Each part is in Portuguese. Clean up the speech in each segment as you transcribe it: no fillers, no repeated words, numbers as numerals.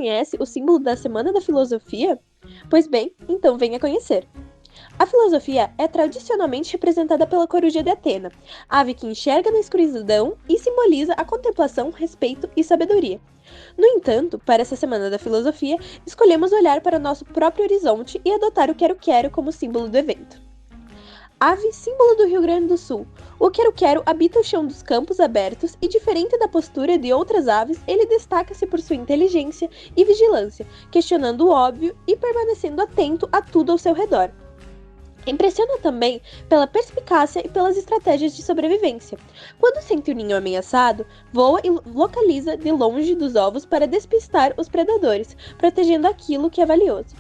conhece o símbolo da Semana da Filosofia? Pois bem, então venha conhecer. A filosofia é tradicionalmente representada pela coruja de Atena, ave que enxerga na escuridão e simboliza a contemplação, respeito e sabedoria. No entanto, para essa Semana da Filosofia, escolhemos olhar para o nosso próprio horizonte e adotar o quero-quero como símbolo do evento. Ave símbolo do Rio Grande do Sul. O quero-quero habita o chão dos campos abertos e, diferente da postura de outras aves, ele destaca-se por sua inteligência e vigilância, questionando o óbvio e permanecendo atento a tudo ao seu redor. Impressiona também pela perspicácia e pelas estratégias de sobrevivência. Quando sente o ninho ameaçado, voa e localiza de longe dos ovos para despistar os predadores, protegendo aquilo que é valioso.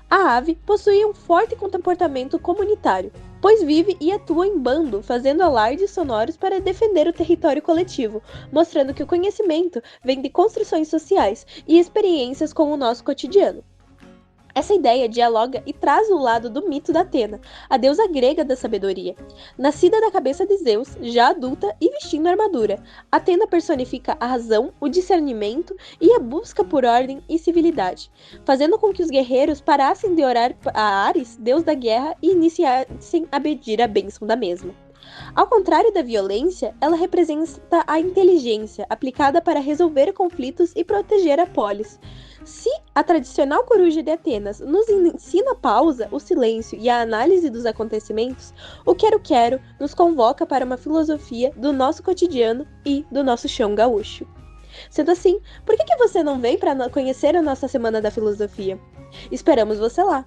A ave possui um forte comportamento comunitário, pois vive e atua em bando, fazendo alardes sonoros para defender o território coletivo, mostrando que o conhecimento vem de construções sociais e experiências com o nosso cotidiano. Essa ideia dialoga e traz o lado do mito da Atena, a deusa grega da sabedoria. Nascida da cabeça de Zeus, já adulta e vestindo armadura, Atena personifica a razão, o discernimento e a busca por ordem e civilidade, fazendo com que os guerreiros parassem de orar a Ares, deus da guerra, e iniciassem a pedir a bênção da mesma. Ao contrário da violência, ela representa a inteligência aplicada para resolver conflitos e proteger a polis. Se a tradicional coruja de Atenas nos ensina a pausa, o silêncio e a análise dos acontecimentos, o quero-quero nos convoca para uma filosofia do nosso cotidiano e do nosso chão gaúcho. Sendo assim, por que você não vem para conhecer a nossa Semana da Filosofia? Esperamos você lá!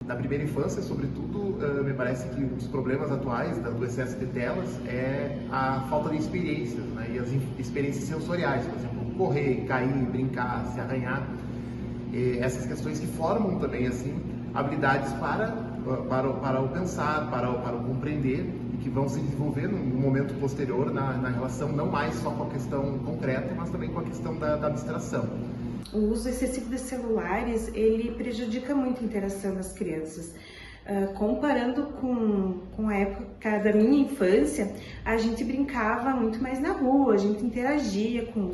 Na primeira infância, sobretudo, me parece que um dos problemas atuais do excesso de telas é a falta de experiências, né? E as experiências sensoriais, por exemplo, correr, cair, brincar, se arranhar. Essas questões que formam também assim habilidades para o pensar, para o compreender, e que vão se desenvolver num momento posterior na relação não mais só com a questão concreta, mas também com a questão da abstração. O uso excessivo de celulares, ele prejudica muito a interação das crianças. Comparando com a época da minha infância, a gente brincava muito mais na rua, a gente interagia com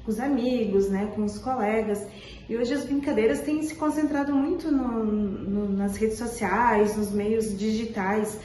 os amigos, né, com os colegas. E hoje as brincadeiras têm se concentrado muito nas redes sociais, nos meios digitais.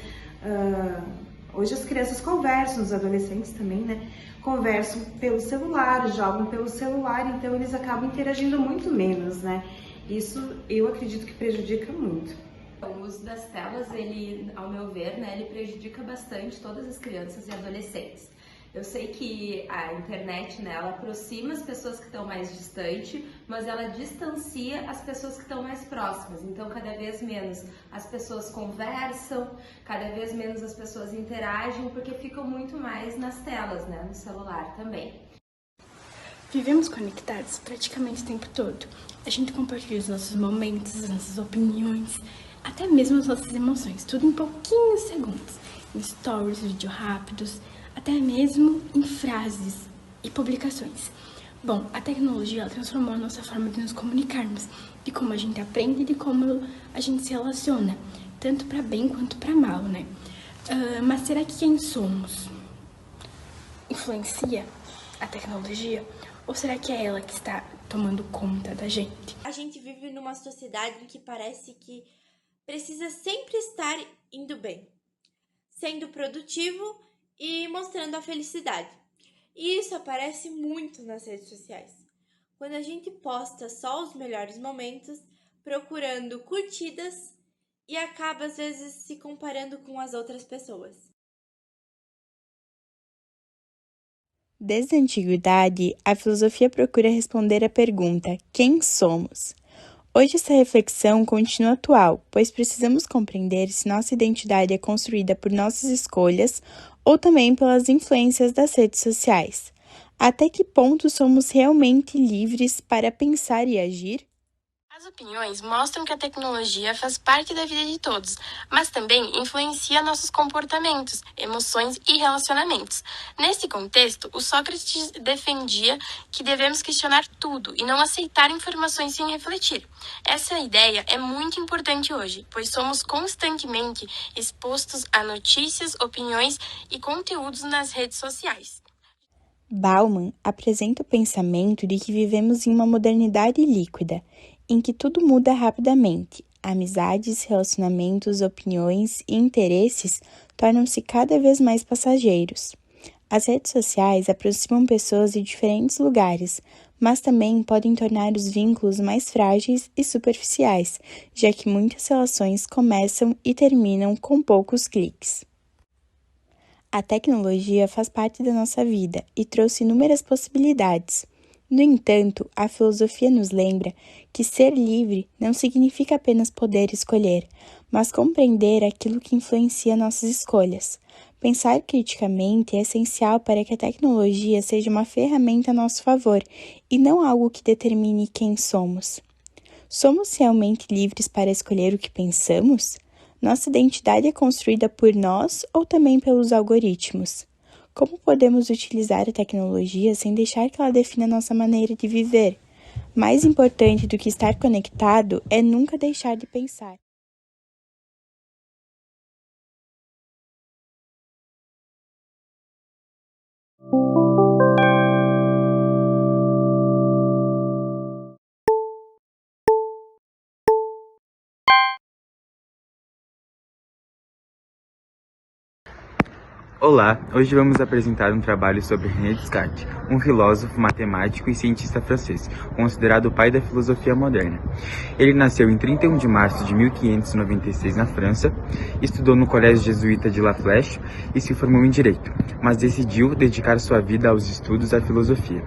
Hoje as crianças conversam, os adolescentes também, né? Conversam pelo celular, jogam pelo celular, então eles acabam interagindo muito menos, né? Isso eu acredito que prejudica muito. O uso das telas, ele, ao meu ver, né, ele prejudica bastante todas as crianças e adolescentes. Eu sei que a internet, né, ela aproxima as pessoas que estão mais distantes, mas ela distancia as pessoas que estão mais próximas. Então, cada vez menos as pessoas conversam, cada vez menos as pessoas interagem, porque ficam muito mais nas telas, né, no celular também. Vivemos conectados praticamente o tempo todo. A gente compartilha os nossos momentos, as nossas opiniões, até mesmo as nossas emoções, tudo em pouquinhos segundos, em stories, vídeos rápidos, até mesmo em frases e publicações. Bom, a tecnologia ela transformou a nossa forma de nos comunicarmos, de como a gente aprende e de como a gente se relaciona, tanto para bem quanto para mal, né? Mas será que quem somos influencia a tecnologia? Ou será que é ela que está tomando conta da gente? A gente vive numa sociedade em que parece que precisa sempre estar indo bem, sendo produtivo e mostrando a felicidade. E isso aparece muito nas redes sociais. Quando a gente posta só os melhores momentos, procurando curtidas e acaba às vezes se comparando com as outras pessoas. Desde a antiguidade, a filosofia procura responder à pergunta: quem somos? Hoje essa reflexão continua atual, pois precisamos compreender se nossa identidade é construída por nossas escolhas ou também pelas influências das redes sociais. Até que ponto somos realmente livres para pensar e agir? As opiniões mostram que a tecnologia faz parte da vida de todos, mas também influencia nossos comportamentos, emoções e relacionamentos. Nesse contexto, o Sócrates defendia que devemos questionar tudo e não aceitar informações sem refletir. Essa ideia é muito importante hoje, pois somos constantemente expostos a notícias, opiniões e conteúdos nas redes sociais. Bauman apresenta o pensamento de que vivemos em uma modernidade líquida, em que tudo muda rapidamente. Amizades, relacionamentos, opiniões e interesses tornam-se cada vez mais passageiros. As redes sociais aproximam pessoas de diferentes lugares, mas também podem tornar os vínculos mais frágeis e superficiais, já que muitas relações começam e terminam com poucos cliques. A tecnologia faz parte da nossa vida e trouxe inúmeras possibilidades. No entanto, a filosofia nos lembra que ser livre não significa apenas poder escolher, mas compreender aquilo que influencia nossas escolhas. Pensar criticamente é essencial para que a tecnologia seja uma ferramenta a nosso favor e não algo que determine quem somos. Somos realmente livres para escolher o que pensamos? Nossa identidade é construída por nós ou também pelos algoritmos? Como podemos utilizar a tecnologia sem deixar que ela defina nossa maneira de viver? Mais importante do que estar conectado é nunca deixar de pensar. Olá, hoje vamos apresentar um trabalho sobre René Descartes, um filósofo, matemático e cientista francês, considerado o pai da filosofia moderna. Ele nasceu em 31 de março de 1596 na França, estudou no Colégio Jesuíta de La Flèche e se formou em Direito, mas decidiu dedicar sua vida aos estudos da filosofia.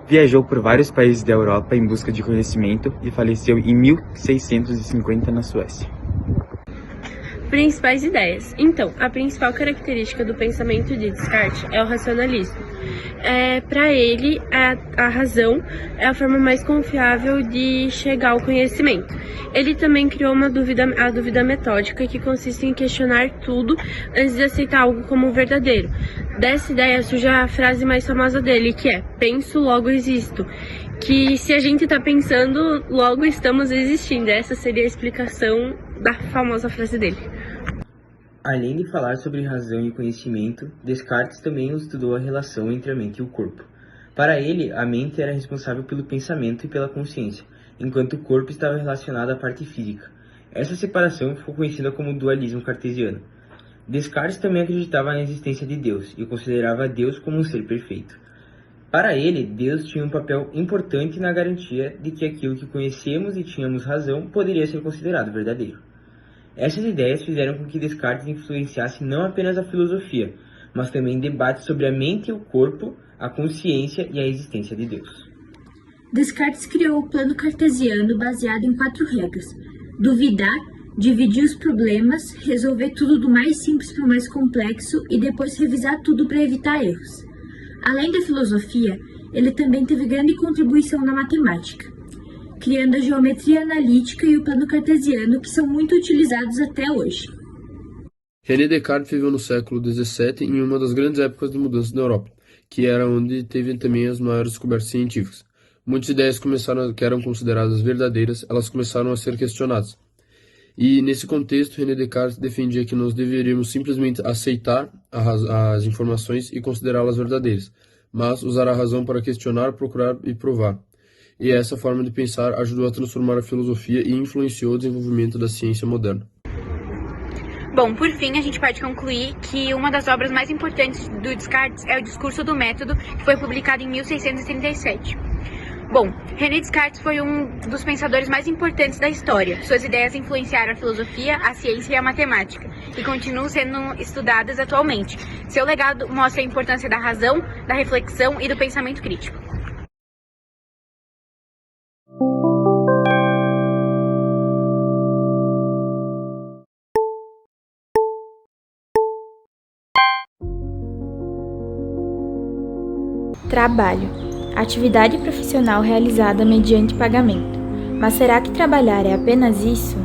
Viajou por vários países da Europa em busca de conhecimento e faleceu em 1650 na Suécia. Principais ideias. Então, a principal característica do pensamento de Descartes é o racionalismo. Para ele, a razão é a forma mais confiável de chegar ao conhecimento. Ele também criou a dúvida metódica, que consiste em questionar tudo antes de aceitar algo como verdadeiro. Dessa ideia surge a frase mais famosa dele, que é: penso, logo existo. Que se a gente está pensando, logo estamos existindo. Essa seria a explicação da famosa frase dele. Além de falar sobre razão e conhecimento, Descartes também estudou a relação entre a mente e o corpo. Para ele, a mente era responsável pelo pensamento e pela consciência, enquanto o corpo estava relacionado à parte física. Essa separação ficou conhecida como dualismo cartesiano. Descartes também acreditava na existência de Deus e considerava Deus como um ser perfeito. Para ele, Deus tinha um papel importante na garantia de que aquilo que conhecemos e tínhamos razão poderia ser considerado verdadeiro. Essas ideias fizeram com que Descartes influenciasse não apenas a filosofia, mas também debates sobre a mente e o corpo, a consciência e a existência de Deus. Descartes criou o plano cartesiano baseado em 4 regras: duvidar, dividir os problemas, resolver tudo do mais simples para o mais complexo e depois revisar tudo para evitar erros. Além da filosofia, ele também teve grande contribuição na matemática, criando a geometria analítica e o plano cartesiano, que são muito utilizados até hoje. René Descartes viveu no século XVII em uma das grandes épocas de mudança na Europa, que era onde teve também as maiores descobertas científicas. Muitas ideias que eram consideradas verdadeiras, elas começaram a ser questionadas. E nesse contexto, René Descartes defendia que nós deveríamos simplesmente aceitar as informações e considerá-las verdadeiras, mas usar a razão para questionar, procurar e provar. e essa forma de pensar ajudou a transformar a filosofia e influenciou o desenvolvimento da ciência moderna. Bom, por fim, a gente pode concluir que uma das obras mais importantes do Descartes é o Discurso do Método, que foi publicado em 1637. Bom, René Descartes foi um dos pensadores mais importantes da história. Suas ideias influenciaram a filosofia, a ciência e a matemática, e continuam sendo estudadas atualmente. Seu legado mostra a importância da razão, da reflexão e do pensamento crítico. Trabalho. Atividade profissional realizada mediante pagamento. Mas será que trabalhar é apenas isso?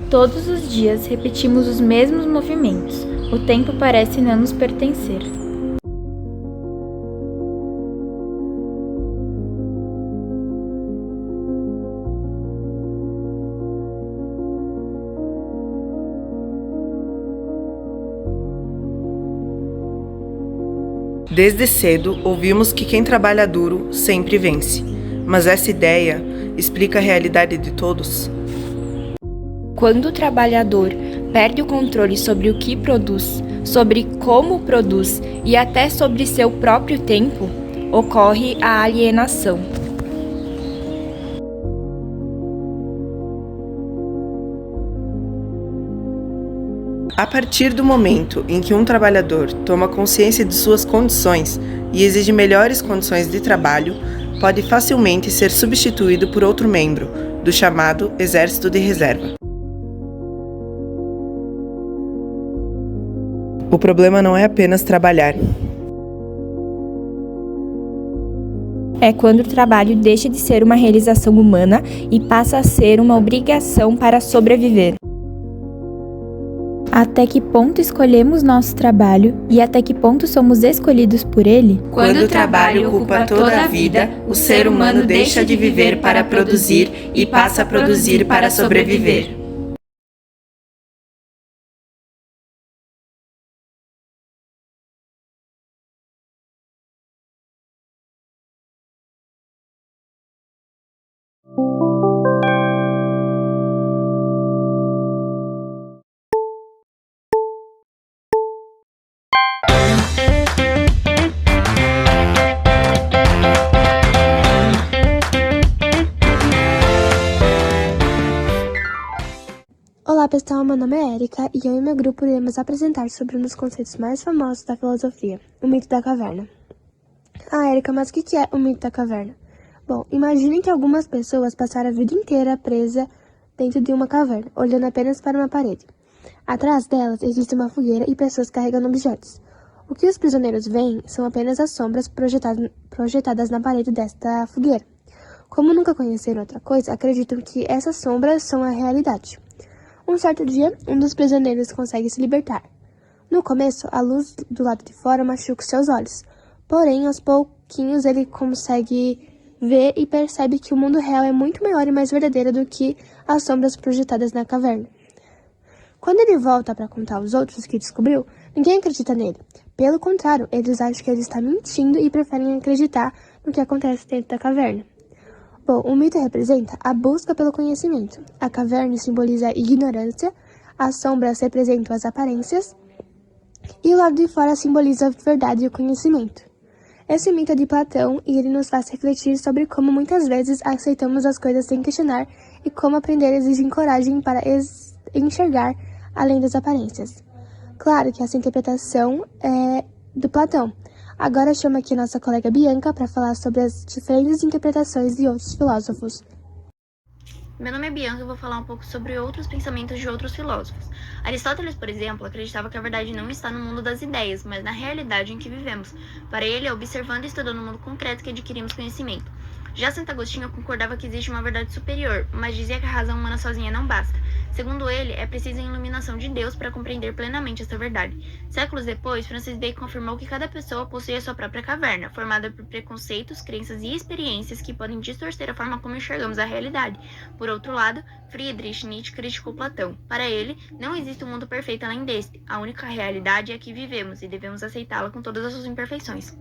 Todos os dias repetimos os mesmos movimentos. O tempo parece não nos pertencer. Desde cedo, ouvimos que quem trabalha duro sempre vence. Mas essa ideia explica a realidade de todos? Quando o trabalhador perde o controle sobre o que produz, sobre como produz e até sobre seu próprio tempo, ocorre a alienação. A partir do momento em que um trabalhador toma consciência de suas condições e exige melhores condições de trabalho, pode facilmente ser substituído por outro membro do chamado Exército de Reserva. O problema não é apenas trabalhar. É quando o trabalho deixa de ser uma realização humana e passa a ser uma obrigação para sobreviver. Até que ponto escolhemos nosso trabalho e até que ponto somos escolhidos por ele? Quando o trabalho ocupa toda a vida, o ser humano deixa de viver para produzir e passa a produzir para sobreviver. Olá pessoal, meu nome é Erika e eu e meu grupo iremos apresentar sobre um dos conceitos mais famosos da filosofia, o mito da caverna. Ah, Erika, mas o que é o mito da caverna? Bom, imaginem que algumas pessoas passaram a vida inteira presa dentro de uma caverna, olhando apenas para uma parede. Atrás delas existe uma fogueira e pessoas carregando objetos. O que os prisioneiros veem são apenas as sombras projetadas na parede desta fogueira. Como nunca conheceram outra coisa, acreditam que essas sombras são a realidade. Um certo dia, um dos prisioneiros consegue se libertar. No começo, a luz do lado de fora machuca seus olhos. Porém, aos pouquinhos ele consegue ver e percebe que o mundo real é muito maior e mais verdadeiro do que as sombras projetadas na caverna. Quando ele volta para contar aos outros o que descobriu, ninguém acredita nele. Pelo contrário, eles acham que ele está mentindo e preferem acreditar no que acontece dentro da caverna. Bom, o mito representa a busca pelo conhecimento. A caverna simboliza a ignorância, as sombras representam as aparências e o lado de fora simboliza a verdade e o conhecimento. Esse mito é de Platão e ele nos faz refletir sobre como muitas vezes aceitamos as coisas sem questionar e como aprender exige coragem para enxergar além das aparências. Claro que essa interpretação é do Platão. Agora eu chamo aqui nossa colega Bianca para falar sobre as diferentes interpretações de outros filósofos. Meu nome é Bianca e eu vou falar um pouco sobre outros pensamentos de outros filósofos. Aristóteles, por exemplo, acreditava que a verdade não está no mundo das ideias, mas na realidade em que vivemos. Para ele, é observando e estudando o mundo concreto que adquirimos conhecimento. Já Santo Agostinho concordava que existe uma verdade superior, mas dizia que a razão humana sozinha não basta. Segundo ele, é preciso a iluminação de Deus para compreender plenamente essa verdade. Séculos depois, Francis Bacon afirmou que cada pessoa possui a sua própria caverna, formada por preconceitos, crenças e experiências que podem distorcer a forma como enxergamos a realidade. Por outro lado, Friedrich Nietzsche criticou Platão. Para ele, não existe um mundo perfeito além deste. A única realidade é a que vivemos e devemos aceitá-la com todas as suas imperfeições.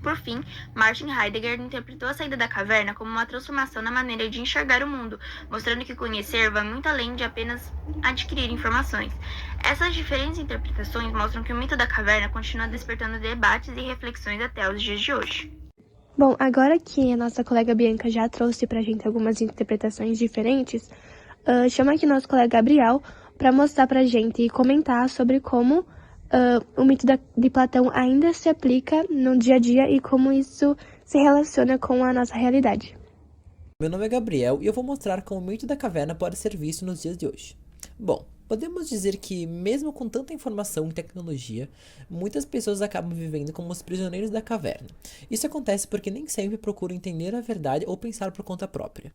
Por fim, Martin Heidegger interpretou a saída da caverna como uma transformação na maneira de enxergar o mundo, mostrando que conhecer vai muito além de apenas adquirir informações. Essas diferentes interpretações mostram que o mito da caverna continua despertando debates e reflexões até os dias de hoje. Bom, agora que a nossa colega Bianca já trouxe pra gente algumas interpretações diferentes, chama aqui nosso colega Gabriel para mostrar pra gente e comentar sobre como o mito de Platão ainda se aplica no dia a dia e como isso se relaciona com a nossa realidade. Meu nome é Gabriel e eu vou mostrar como o mito da caverna pode ser visto nos dias de hoje. Bom, podemos dizer que, mesmo com tanta informação e tecnologia, muitas pessoas acabam vivendo como os prisioneiros da caverna. Isso acontece porque nem sempre procuram entender a verdade ou pensar por conta própria.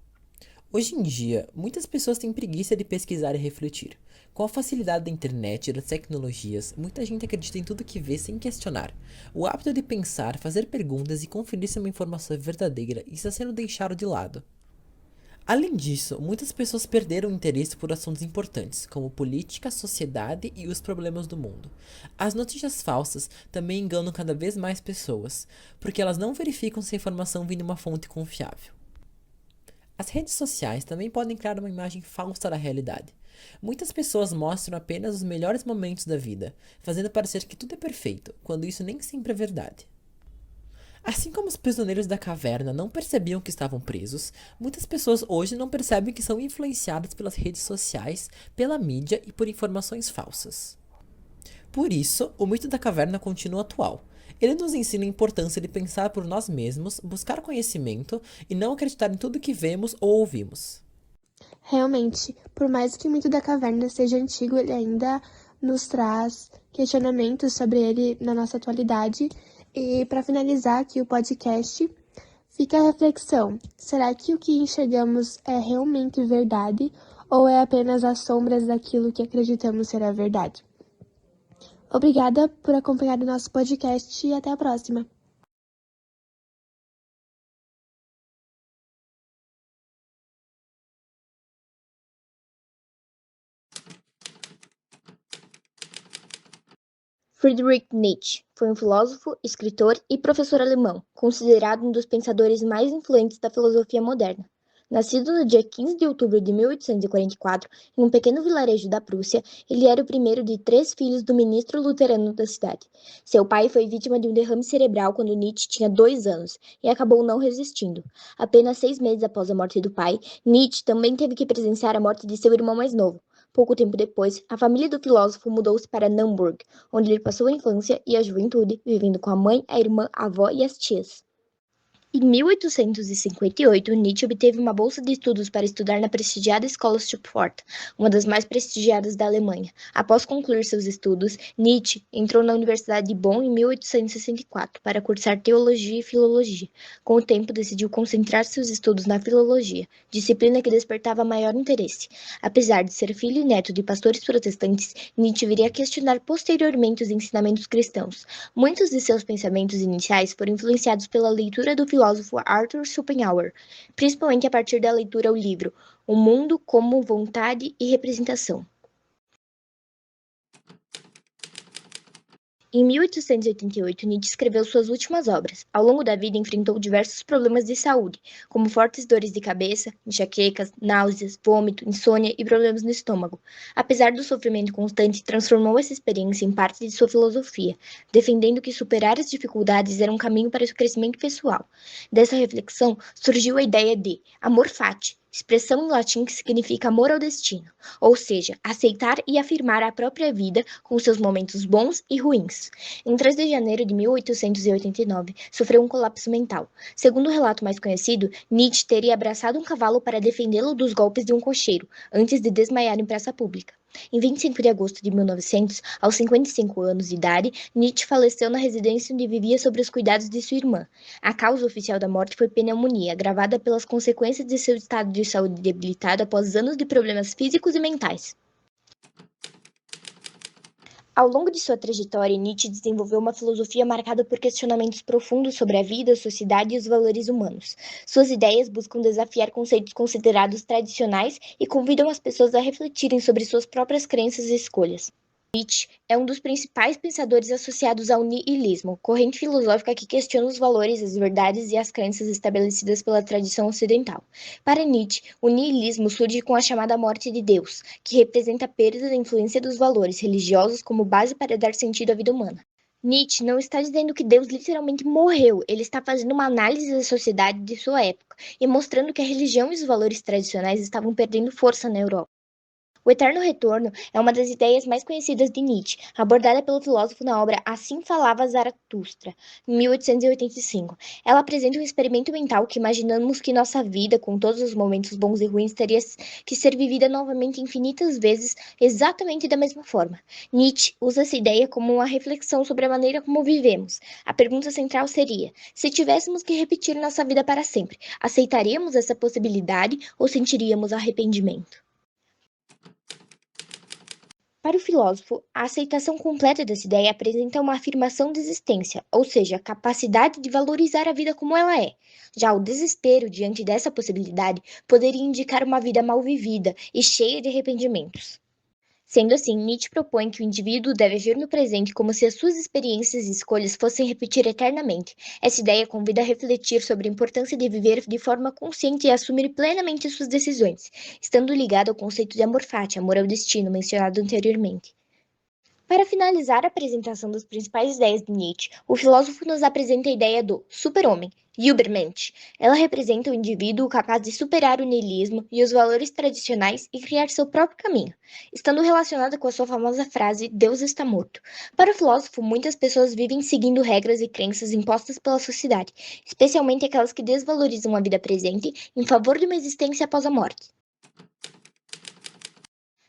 Hoje em dia, muitas pessoas têm preguiça de pesquisar e refletir. Com a facilidade da internet e das tecnologias, muita gente acredita em tudo que vê sem questionar. O hábito de pensar, fazer perguntas e conferir se uma informação é verdadeira está sendo deixado de lado. Além disso, muitas pessoas perderam o interesse por assuntos importantes, como política, sociedade e os problemas do mundo. As notícias falsas também enganam cada vez mais pessoas, porque elas não verificam se a informação vem de uma fonte confiável. As redes sociais também podem criar uma imagem falsa da realidade. Muitas pessoas mostram apenas os melhores momentos da vida, fazendo parecer que tudo é perfeito, quando isso nem sempre é verdade. Assim como os prisioneiros da caverna não percebiam que estavam presos, muitas pessoas hoje não percebem que são influenciadas pelas redes sociais, pela mídia e por informações falsas. Por isso, o mito da caverna continua atual. Ele nos ensina a importância de pensar por nós mesmos, buscar conhecimento e não acreditar em tudo que vemos ou ouvimos. Realmente, por mais que o mito da caverna seja antigo, ele ainda nos traz questionamentos sobre ele na nossa atualidade. E para finalizar aqui o podcast, fica a reflexão: será que o que enxergamos é realmente verdade ou é apenas as sombras daquilo que acreditamos ser a verdade? Obrigada por acompanhar o nosso podcast e até a próxima! Friedrich Nietzsche foi um filósofo, escritor e professor alemão, considerado um dos pensadores mais influentes da filosofia moderna. Nascido no dia 15 de outubro de 1844, em um pequeno vilarejo da Prússia, ele era o primeiro de 3 filhos do ministro luterano da cidade. Seu pai foi vítima de um derrame cerebral quando Nietzsche tinha 2 anos e acabou não resistindo. Apenas 6 meses após a morte do pai, Nietzsche também teve que presenciar a morte de seu irmão mais novo. Pouco tempo depois, a família do filósofo mudou-se para Naumburg, onde ele passou a infância e a juventude, vivendo com a mãe, a irmã, a avó e as tias. Em 1858, Nietzsche obteve uma bolsa de estudos para estudar na prestigiada escola Schubfort, uma das mais prestigiadas da Alemanha. Após concluir seus estudos, Nietzsche entrou na Universidade de Bonn em 1864 para cursar teologia e filologia. Com o tempo, decidiu concentrar seus estudos na filologia, disciplina que despertava maior interesse. Apesar de ser filho e neto de pastores protestantes, Nietzsche viria a questionar posteriormente os ensinamentos cristãos. Muitos de seus pensamentos iniciais foram influenciados pela leitura do filósofo Arthur Schopenhauer, principalmente a partir da leitura ao livro O Mundo como Vontade e Representação. Em 1888, Nietzsche escreveu suas últimas obras. Ao longo da vida, enfrentou diversos problemas de saúde, como fortes dores de cabeça, enxaquecas, náuseas, vômito, insônia e problemas no estômago. Apesar do sofrimento constante, transformou essa experiência em parte de sua filosofia, defendendo que superar as dificuldades era um caminho para o crescimento pessoal. Dessa reflexão, surgiu a ideia de amor fati, expressão em latim que significa amor ao destino, ou seja, aceitar e afirmar a própria vida com seus momentos bons e ruins. Em 3 de janeiro de 1889, sofreu um colapso mental. Segundo o relato mais conhecido, Nietzsche teria abraçado um cavalo para defendê-lo dos golpes de um cocheiro, antes de desmaiar em praça pública. Em 25 de agosto de 1900, aos 55 anos de idade, Nietzsche faleceu na residência onde vivia sob os cuidados de sua irmã. A causa oficial da morte foi pneumonia, agravada pelas consequências de seu estado de saúde debilitado após anos de problemas físicos e mentais. Ao longo de sua trajetória, Nietzsche desenvolveu uma filosofia marcada por questionamentos profundos sobre a vida, a sociedade e os valores humanos. Suas ideias buscam desafiar conceitos considerados tradicionais e convidam as pessoas a refletirem sobre suas próprias crenças e escolhas. Nietzsche é um dos principais pensadores associados ao niilismo, corrente filosófica que questiona os valores, as verdades e as crenças estabelecidas pela tradição ocidental. Para Nietzsche, o niilismo surge com a chamada morte de Deus, que representa a perda da influência dos valores religiosos como base para dar sentido à vida humana. Nietzsche não está dizendo que Deus literalmente morreu, ele está fazendo uma análise da sociedade de sua época e mostrando que a religião e os valores tradicionais estavam perdendo força na Europa. O eterno retorno é uma das ideias mais conhecidas de Nietzsche, abordada pelo filósofo na obra Assim Falava Zaratustra, em 1885. Ela apresenta um experimento mental que imaginamos que nossa vida, com todos os momentos bons e ruins, teria que ser vivida novamente infinitas vezes, exatamente da mesma forma. Nietzsche usa essa ideia como uma reflexão sobre a maneira como vivemos. A pergunta central seria: se tivéssemos que repetir nossa vida para sempre, aceitaríamos essa possibilidade ou sentiríamos arrependimento? Para o filósofo, a aceitação completa dessa ideia apresenta uma afirmação de existência, ou seja, a capacidade de valorizar a vida como ela é. Já o desespero diante dessa possibilidade poderia indicar uma vida mal vivida e cheia de arrependimentos. Sendo assim, Nietzsche propõe que o indivíduo deve agir no presente como se as suas experiências e escolhas fossem repetir eternamente. Essa ideia convida a refletir sobre a importância de viver de forma consciente e assumir plenamente suas decisões, estando ligado ao conceito de amor fati, amor ao destino, mencionado anteriormente. Para finalizar a apresentação das principais ideias de Nietzsche, o filósofo nos apresenta a ideia do super-homem, Übermensch. Ela representa o indivíduo capaz de superar o niilismo e os valores tradicionais e criar seu próprio caminho, estando relacionada com a sua famosa frase "Deus está morto". Para o filósofo, muitas pessoas vivem seguindo regras e crenças impostas pela sociedade, especialmente aquelas que desvalorizam a vida presente em favor de uma existência após a morte.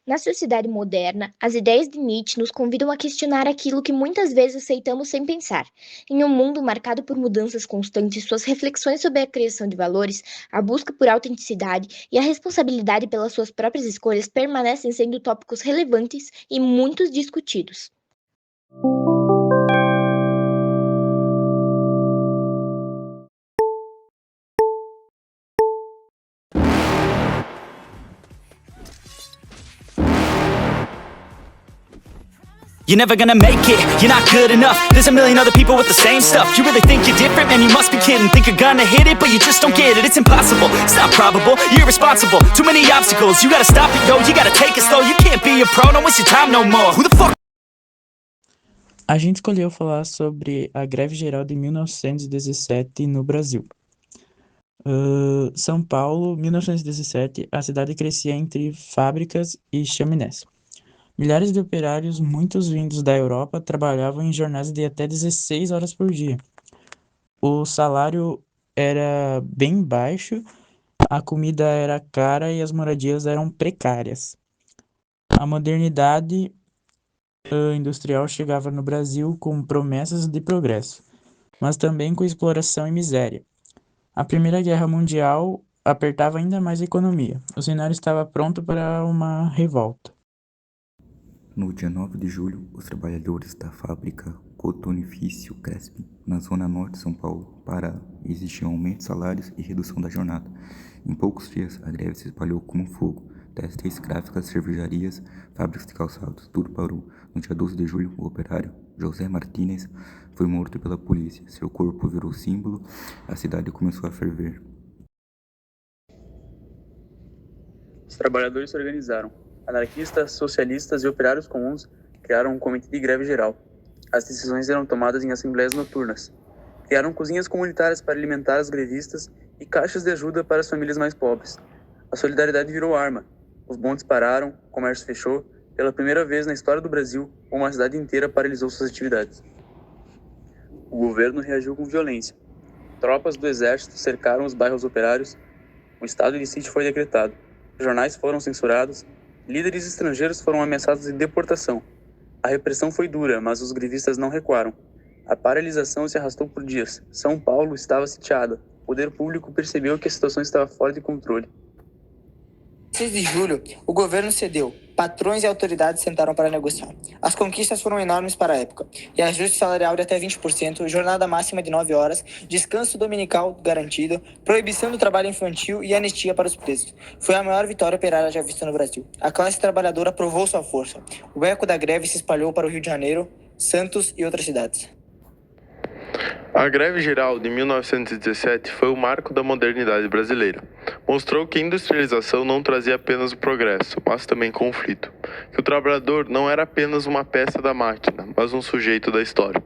Na sociedade moderna, as ideias de Nietzsche nos convidam a questionar aquilo que muitas vezes aceitamos sem pensar. Em um mundo marcado por mudanças constantes, suas reflexões sobre a criação de valores, a busca por autenticidade e a responsabilidade pelas suas próprias escolhas permanecem sendo tópicos relevantes e muito discutidos. You're never gonna make it, you're not good enough. There's a million other people with the same stuff. You really think you're different? Man, you must be kidding. Think you're gonna hit it, but you just don't get it. It's impossible, it's not probable, you're irresponsible. Too many obstacles, you gotta stop it, yo. You gotta take it slow, you can't be a pro. Don't waste your time no more. Who the fuck? A gente escolheu falar sobre a greve geral de 1917 no Brasil. São Paulo, 1917, a cidade crescia entre fábricas e chaminés. Milhares de operários, muitos vindos da Europa, trabalhavam em jornadas de até 16 horas por dia. O salário era bem baixo, a comida era cara e as moradias eram precárias. A modernidade industrial chegava no Brasil com promessas de progresso, mas também com exploração e miséria. A Primeira Guerra Mundial apertava ainda mais a economia. O cenário estava pronto para uma revolta. No dia 9 de julho, os trabalhadores da fábrica Cotonifício Cresp, na zona norte de São Paulo, pararam e exigiam aumento de salários e redução da jornada. Em poucos dias, a greve se espalhou como fogo. Têxteis, gráficas, cervejarias, fábricas de calçados, tudo parou. No dia 12 de julho, o operário José Martínez foi morto pela polícia. Seu corpo virou símbolo, a cidade começou a ferver. Os trabalhadores se organizaram. Anarquistas, socialistas e operários comuns criaram um comitê de greve geral. As decisões eram tomadas em assembleias noturnas. Criaram cozinhas comunitárias para alimentar os grevistas e caixas de ajuda para as famílias mais pobres. A solidariedade virou arma. Os bondes pararam, o comércio fechou. Pela primeira vez na história do Brasil, uma cidade inteira paralisou suas atividades. O governo reagiu com violência. Tropas do exército cercaram os bairros operários. O estado de sítio foi decretado. Jornais foram censurados. Líderes estrangeiros foram ameaçados de deportação. A repressão foi dura, mas os grevistas não recuaram. A paralisação se arrastou por dias. São Paulo estava sitiada. O poder público percebeu que a situação estava fora de controle. 6 de julho, o governo cedeu. Patrões e autoridades sentaram para negociar. As conquistas foram enormes para a época. E ajuste salarial de até 20%, jornada máxima de 9 horas, descanso dominical garantido, proibição do trabalho infantil e anistia para os presos. Foi a maior vitória operária já vista no Brasil. A classe trabalhadora provou sua força. O eco da greve se espalhou para o Rio de Janeiro, Santos e outras cidades. A greve geral de 1917 foi o marco da modernidade brasileira. Mostrou que a industrialização não trazia apenas o progresso, mas também conflito. Que o trabalhador não era apenas uma peça da máquina, mas um sujeito da história.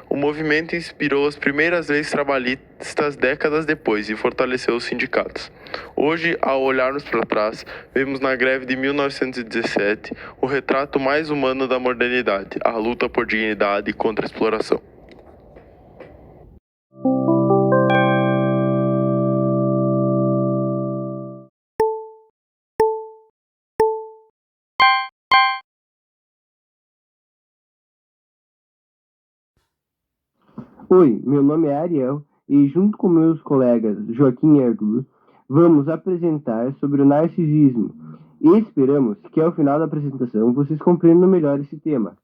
O movimento inspirou as primeiras leis trabalhistas décadas depois e fortaleceu os sindicatos. Hoje, ao olharmos para trás, vemos na greve de 1917 o retrato mais humano da modernidade, a luta por dignidade contra a exploração. Oi, meu nome é Ariel e junto com meus colegas Joaquim e Arthur, vamos apresentar sobre o narcisismo e esperamos que ao final da apresentação vocês compreendam melhor esse tema.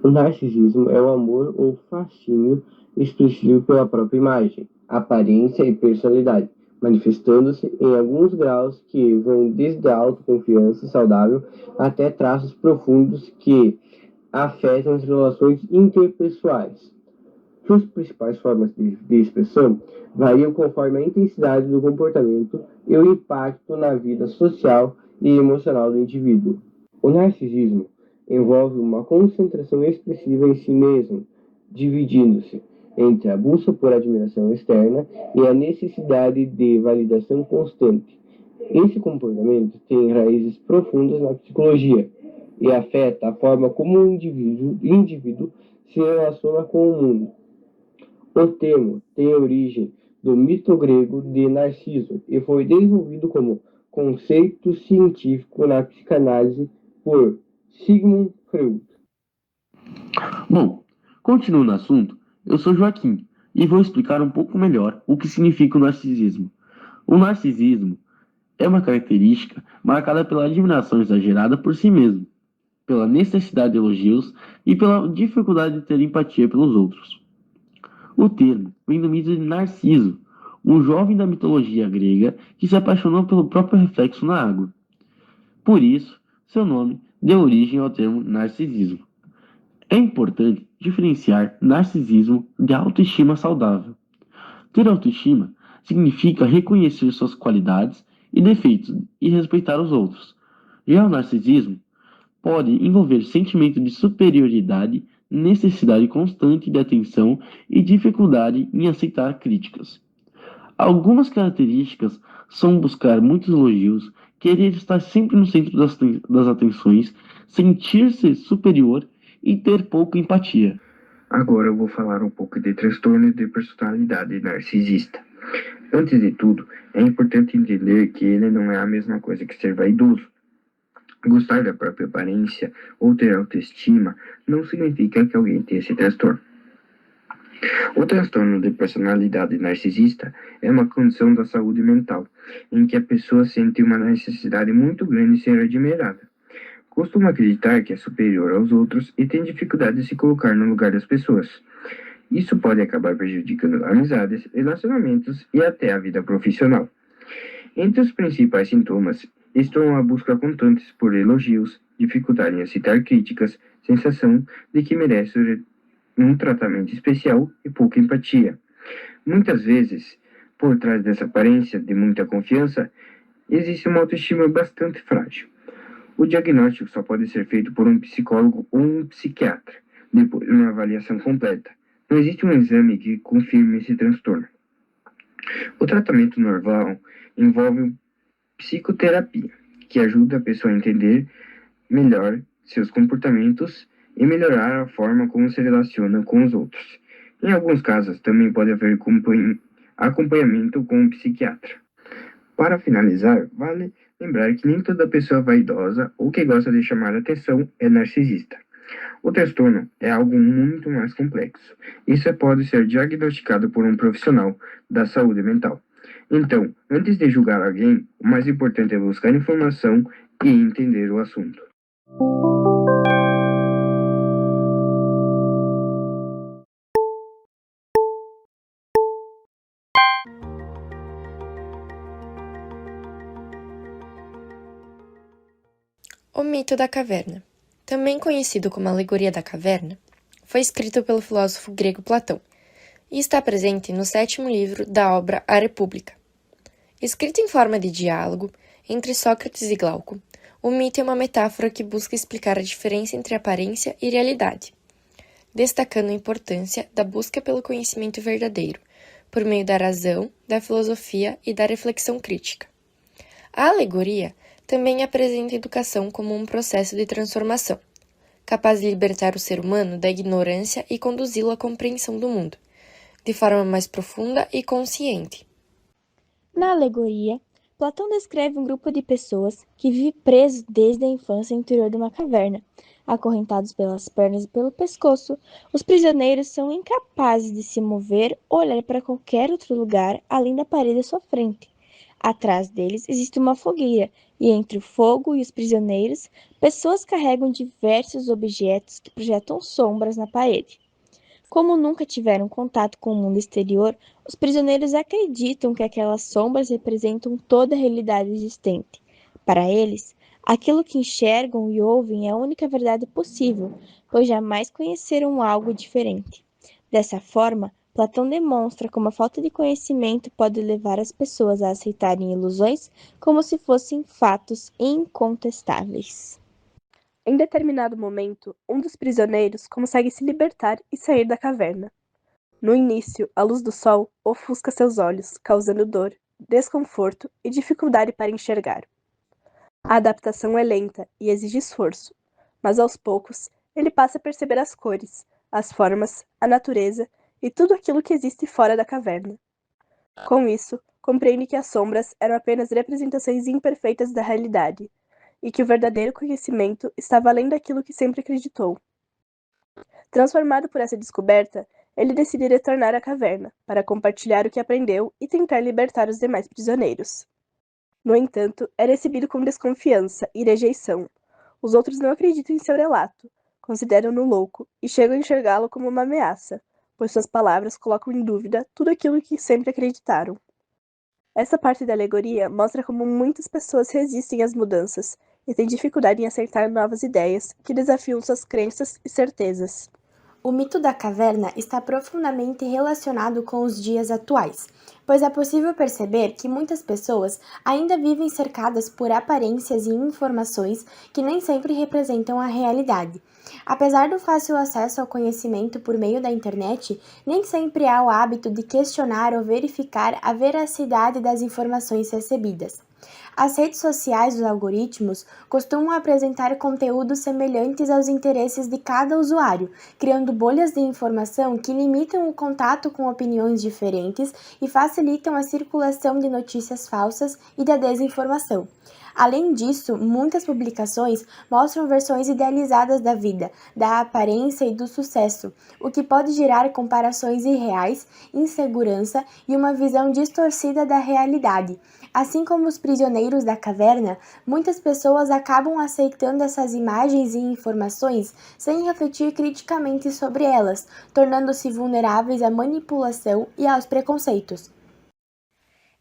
O narcisismo é o amor ou fascínio expressivo pela própria imagem, aparência e personalidade, manifestando-se em alguns graus que vão desde a autoconfiança saudável até traços profundos que afetam as relações interpessoais. Suas principais formas de expressão variam conforme a intensidade do comportamento e o impacto na vida social e emocional do indivíduo. O narcisismo envolve uma concentração expressiva em si mesmo, dividindo-se entre a busca por admiração externa e a necessidade de validação constante. Esse comportamento tem raízes profundas na psicologia e afeta a forma como o indivíduo se relaciona com o mundo. O termo tem origem do mito grego de Narciso e foi desenvolvido como conceito científico na psicanálise por Sigmund Freud. Bom, continuando no assunto, eu sou Joaquim e vou explicar um pouco melhor o que significa o narcisismo. O narcisismo é uma característica marcada pela admiração exagerada por si mesmo, pela necessidade de elogios e pela dificuldade de ter empatia pelos outros. O termo vem do mito de Narciso, um jovem da mitologia grega que se apaixonou pelo próprio reflexo na água. Por isso, seu nome deu origem ao termo narcisismo. É importante diferenciar narcisismo de autoestima saudável. Ter autoestima significa reconhecer suas qualidades e defeitos e respeitar os outros. Já o narcisismo pode envolver sentimento de superioridade, necessidade constante de atenção e dificuldade em aceitar críticas. Algumas características são buscar muitos elogios, querer estar sempre no centro das atenções, sentir-se superior e ter pouca empatia. Agora eu vou falar um pouco de transtorno de personalidade narcisista. Antes de tudo, é importante entender que ele não é a mesma coisa que ser vaidoso. Gostar da própria aparência ou ter autoestima não significa que alguém tenha esse transtorno. O transtorno de personalidade narcisista é uma condição da saúde mental, em que a pessoa sente uma necessidade muito grande de ser admirada. Costuma acreditar que é superior aos outros e tem dificuldade de se colocar no lugar das pessoas. Isso pode acabar prejudicando amizades, relacionamentos e até a vida profissional. Entre os principais sintomas estão a busca constante por elogios, dificuldade em aceitar críticas, sensação de que merece um tratamento especial e pouca empatia. Muitas vezes, por trás dessa aparência de muita confiança, existe uma autoestima bastante frágil. O diagnóstico só pode ser feito por um psicólogo ou um psiquiatra, depois de uma avaliação completa. Não existe um exame que confirme esse transtorno. O tratamento normal envolve psicoterapia, que ajuda a pessoa a entender melhor seus comportamentos e melhorar a forma como se relaciona com os outros. Em alguns casos, também pode haver acompanhamento com um psiquiatra. Para finalizar, vale lembrar que nem toda pessoa vaidosa ou que gosta de chamar atenção é narcisista. O transtorno é algo muito mais complexo. Isso pode ser diagnosticado por um profissional da saúde mental. Então, antes de julgar alguém, o mais importante é buscar informação e entender o assunto. O mito da caverna, também conhecido como alegoria da caverna, foi escrito pelo filósofo grego Platão e está presente no 7º livro da obra A República. Escrito em forma de diálogo entre Sócrates e Glauco, o mito é uma metáfora que busca explicar a diferença entre aparência e realidade, destacando a importância da busca pelo conhecimento verdadeiro, por meio da razão, da filosofia e da reflexão crítica. A alegoria também apresenta a educação como um processo de transformação, capaz de libertar o ser humano da ignorância e conduzi-lo à compreensão do mundo, de forma mais profunda e consciente. Na alegoria, Platão descreve um grupo de pessoas que vive preso desde a infância no interior de uma caverna. Acorrentados pelas pernas e pelo pescoço, os prisioneiros são incapazes de se mover ou olhar para qualquer outro lugar além da parede à sua frente. Atrás deles existe uma fogueira, e entre o fogo e os prisioneiros, pessoas carregam diversos objetos que projetam sombras na parede. Como nunca tiveram contato com o mundo exterior, os prisioneiros acreditam que aquelas sombras representam toda a realidade existente. Para eles, aquilo que enxergam e ouvem é a única verdade possível, pois jamais conheceram algo diferente. Dessa forma, Platão demonstra como a falta de conhecimento pode levar as pessoas a aceitarem ilusões como se fossem fatos incontestáveis. Em determinado momento, um dos prisioneiros consegue se libertar e sair da caverna. No início, a luz do sol ofusca seus olhos, causando dor, desconforto e dificuldade para enxergar. A adaptação é lenta e exige esforço, mas aos poucos ele passa a perceber as cores, as formas, a natureza e tudo aquilo que existe fora da caverna. Com isso, compreende que as sombras eram apenas representações imperfeitas da realidade, e que o verdadeiro conhecimento estava além daquilo que sempre acreditou. Transformado por essa descoberta, ele decide retornar à caverna, para compartilhar o que aprendeu e tentar libertar os demais prisioneiros. No entanto, é recebido com desconfiança e rejeição. Os outros não acreditam em seu relato, consideram-no louco e chegam a enxergá-lo como uma ameaça, pois suas palavras colocam em dúvida tudo aquilo que sempre acreditaram. Essa parte da alegoria mostra como muitas pessoas resistem às mudanças e têm dificuldade em aceitar novas ideias que desafiam suas crenças e certezas. O mito da caverna está profundamente relacionado com os dias atuais, pois é possível perceber que muitas pessoas ainda vivem cercadas por aparências e informações que nem sempre representam a realidade. Apesar do fácil acesso ao conhecimento por meio da internet, nem sempre há o hábito de questionar ou verificar a veracidade das informações recebidas. As redes sociais e os algoritmos costumam apresentar conteúdos semelhantes aos interesses de cada usuário, criando bolhas de informação que limitam o contato com opiniões diferentes e facilitam a circulação de notícias falsas e da desinformação. Além disso, muitas publicações mostram versões idealizadas da vida, da aparência e do sucesso, o que pode gerar comparações irreais, insegurança e uma visão distorcida da realidade. Assim como os prisioneiros da caverna, muitas pessoas acabam aceitando essas imagens e informações sem refletir criticamente sobre elas, tornando-se vulneráveis à manipulação e aos preconceitos.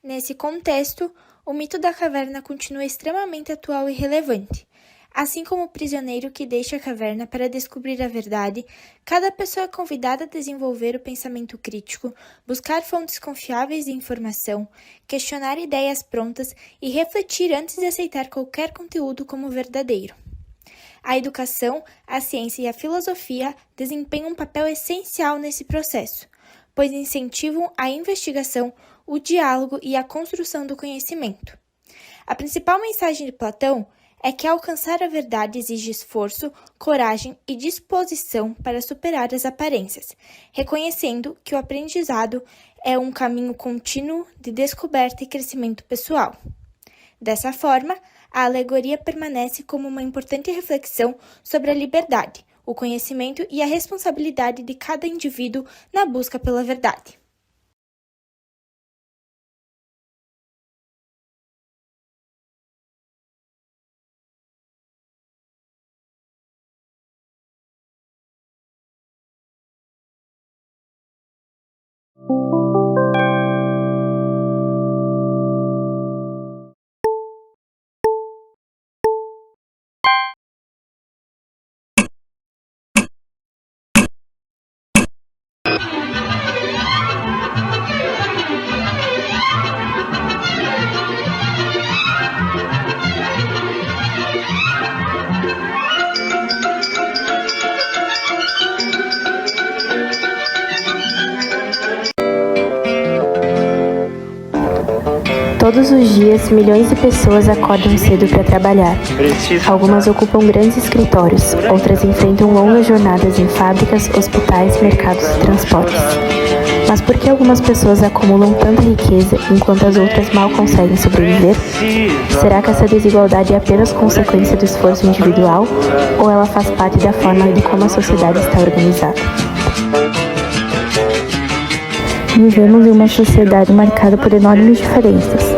Nesse contexto, o mito da caverna continua extremamente atual e relevante. Assim como o prisioneiro que deixa a caverna para descobrir a verdade, cada pessoa é convidada a desenvolver o pensamento crítico, buscar fontes confiáveis de informação, questionar ideias prontas e refletir antes de aceitar qualquer conteúdo como verdadeiro. A educação, a ciência e a filosofia desempenham um papel essencial nesse processo, pois incentivam a investigação, o diálogo e a construção do conhecimento. A principal mensagem de Platão é que alcançar a verdade exige esforço, coragem e disposição para superar as aparências, reconhecendo que o aprendizado é um caminho contínuo de descoberta e crescimento pessoal. Dessa forma, a alegoria permanece como uma importante reflexão sobre a liberdade, o conhecimento e a responsabilidade de cada indivíduo na busca pela verdade. Todos os dias, milhões de pessoas acordam cedo para trabalhar. Algumas ocupam grandes escritórios, outras enfrentam longas jornadas em fábricas, hospitais, mercados e transportes. Mas por que algumas pessoas acumulam tanta riqueza enquanto as outras mal conseguem sobreviver? Será que essa desigualdade é apenas consequência do esforço individual ou ela faz parte da forma de como a sociedade está organizada? Vivemos em uma sociedade marcada por enormes diferenças.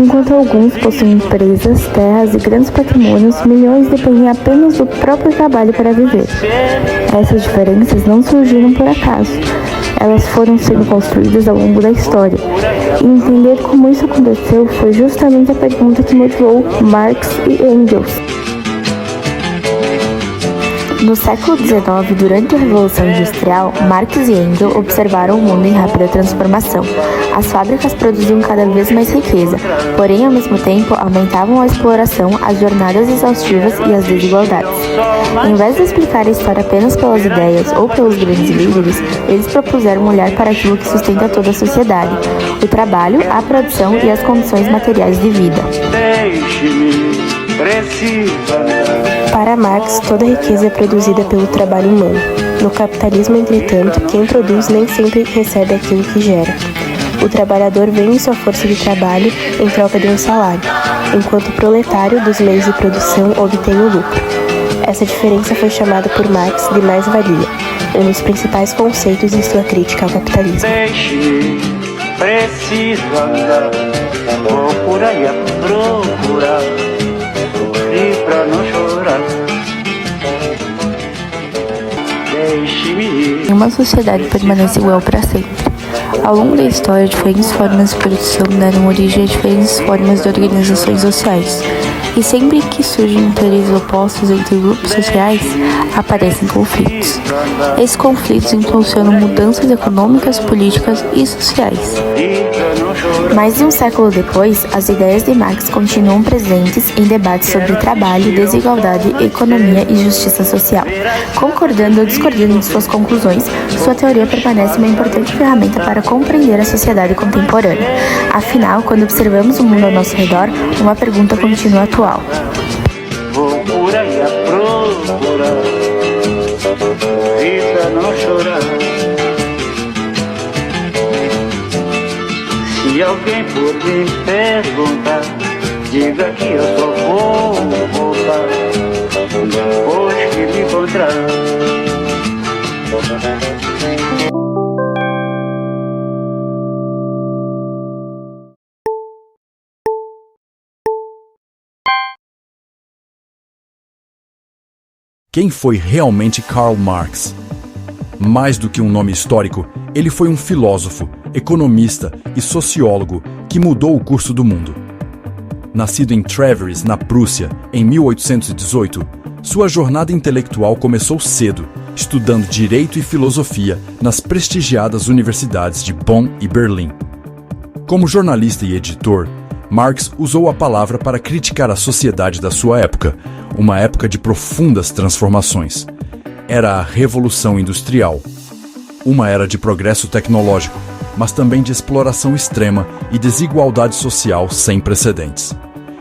Enquanto alguns possuem empresas, terras e grandes patrimônios, milhões dependem apenas do próprio trabalho para viver. Essas diferenças não surgiram por acaso. Elas foram sendo construídas ao longo da história. E entender como isso aconteceu foi justamente a pergunta que motivou Marx e Engels. No século XIX, durante a Revolução Industrial, Marx e Engels observaram o mundo em rápida transformação. As fábricas produziam cada vez mais riqueza, porém, ao mesmo tempo, aumentavam a exploração, as jornadas exaustivas e as desigualdades. Em vez de explicar a história apenas pelas ideias ou pelos grandes líderes, eles propuseram olhar para aquilo que sustenta toda a sociedade: o trabalho, a produção e as condições materiais de vida. Para Marx, toda riqueza é produzida pelo trabalho humano. No capitalismo, entretanto, quem produz nem sempre recebe aquilo que gera. O trabalhador vende sua força de trabalho em troca de um salário, enquanto o proletário dos meios de produção obtém o lucro. Essa diferença foi chamada por Marx de mais-valia, um dos principais conceitos em sua crítica ao capitalismo. Preciso andar, vou por aí a procurar, sofrer pra não chorar. Deixe-me ir. Nenhuma sociedade permanece igual para sempre. Ao longo da história, diferentes formas de produção deram origem a diferentes formas de organizações sociais. E sempre que surgem interesses opostos entre grupos sociais, aparecem conflitos. Esses conflitos impulsionam mudanças econômicas, políticas e sociais. Mais de um século depois, as ideias de Marx continuam presentes em debates sobre trabalho, desigualdade, economia e justiça social. Concordando ou discordando de suas conclusões, sua teoria permanece uma importante ferramenta para compreender a sociedade contemporânea. Afinal, quando observamos o mundo ao nosso redor, uma pergunta continua atual. Vou por aí a procurar, sofrer pra não chorar. Se alguém por me perguntar, diga que eu só vou voltar depois que me encontrar. Quem foi realmente Karl Marx? Mais do que um nome histórico, ele foi um filósofo, economista e sociólogo que mudou o curso do mundo. Nascido em Trèves, na Prússia, em 1818, sua jornada intelectual começou cedo, estudando direito e filosofia nas prestigiadas universidades de Bonn e Berlim. Como jornalista e editor, Marx usou a palavra para criticar a sociedade da sua época, uma época de profundas transformações. Era a Revolução Industrial, uma era de progresso tecnológico, mas também de exploração extrema e desigualdade social sem precedentes.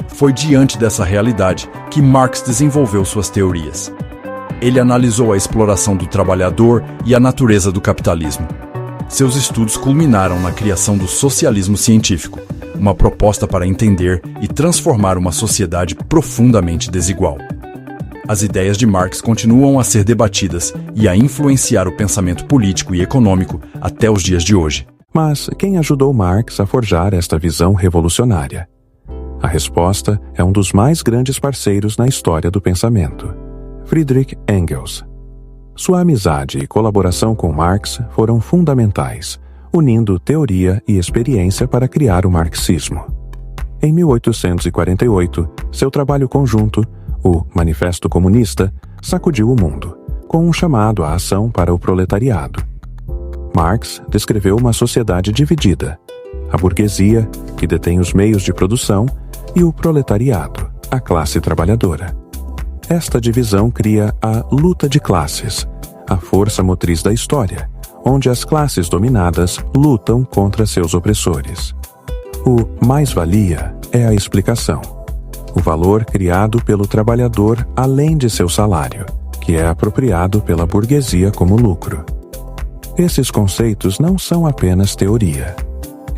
Foi diante dessa realidade que Marx desenvolveu suas teorias. Ele analisou a exploração do trabalhador e a natureza do capitalismo. Seus estudos culminaram na criação do socialismo científico, uma proposta para entender e transformar uma sociedade profundamente desigual. As ideias de Marx continuam a ser debatidas e a influenciar o pensamento político e econômico até os dias de hoje. Mas quem ajudou Marx a forjar esta visão revolucionária? A resposta é um dos mais grandes parceiros na história do pensamento, Friedrich Engels. Sua amizade e colaboração com Marx foram fundamentais, unindo teoria e experiência para criar o marxismo. Em 1848, seu trabalho conjunto, o Manifesto Comunista, sacudiu o mundo, com um chamado à ação para o proletariado. Marx descreveu uma sociedade dividida: a burguesia, que detém os meios de produção, e o proletariado, a classe trabalhadora. Esta divisão cria a luta de classes, a força motriz da história, onde as classes dominadas lutam contra seus opressores. O mais-valia é a explicação, o valor criado pelo trabalhador além de seu salário, que é apropriado pela burguesia como lucro. Esses conceitos não são apenas teoria.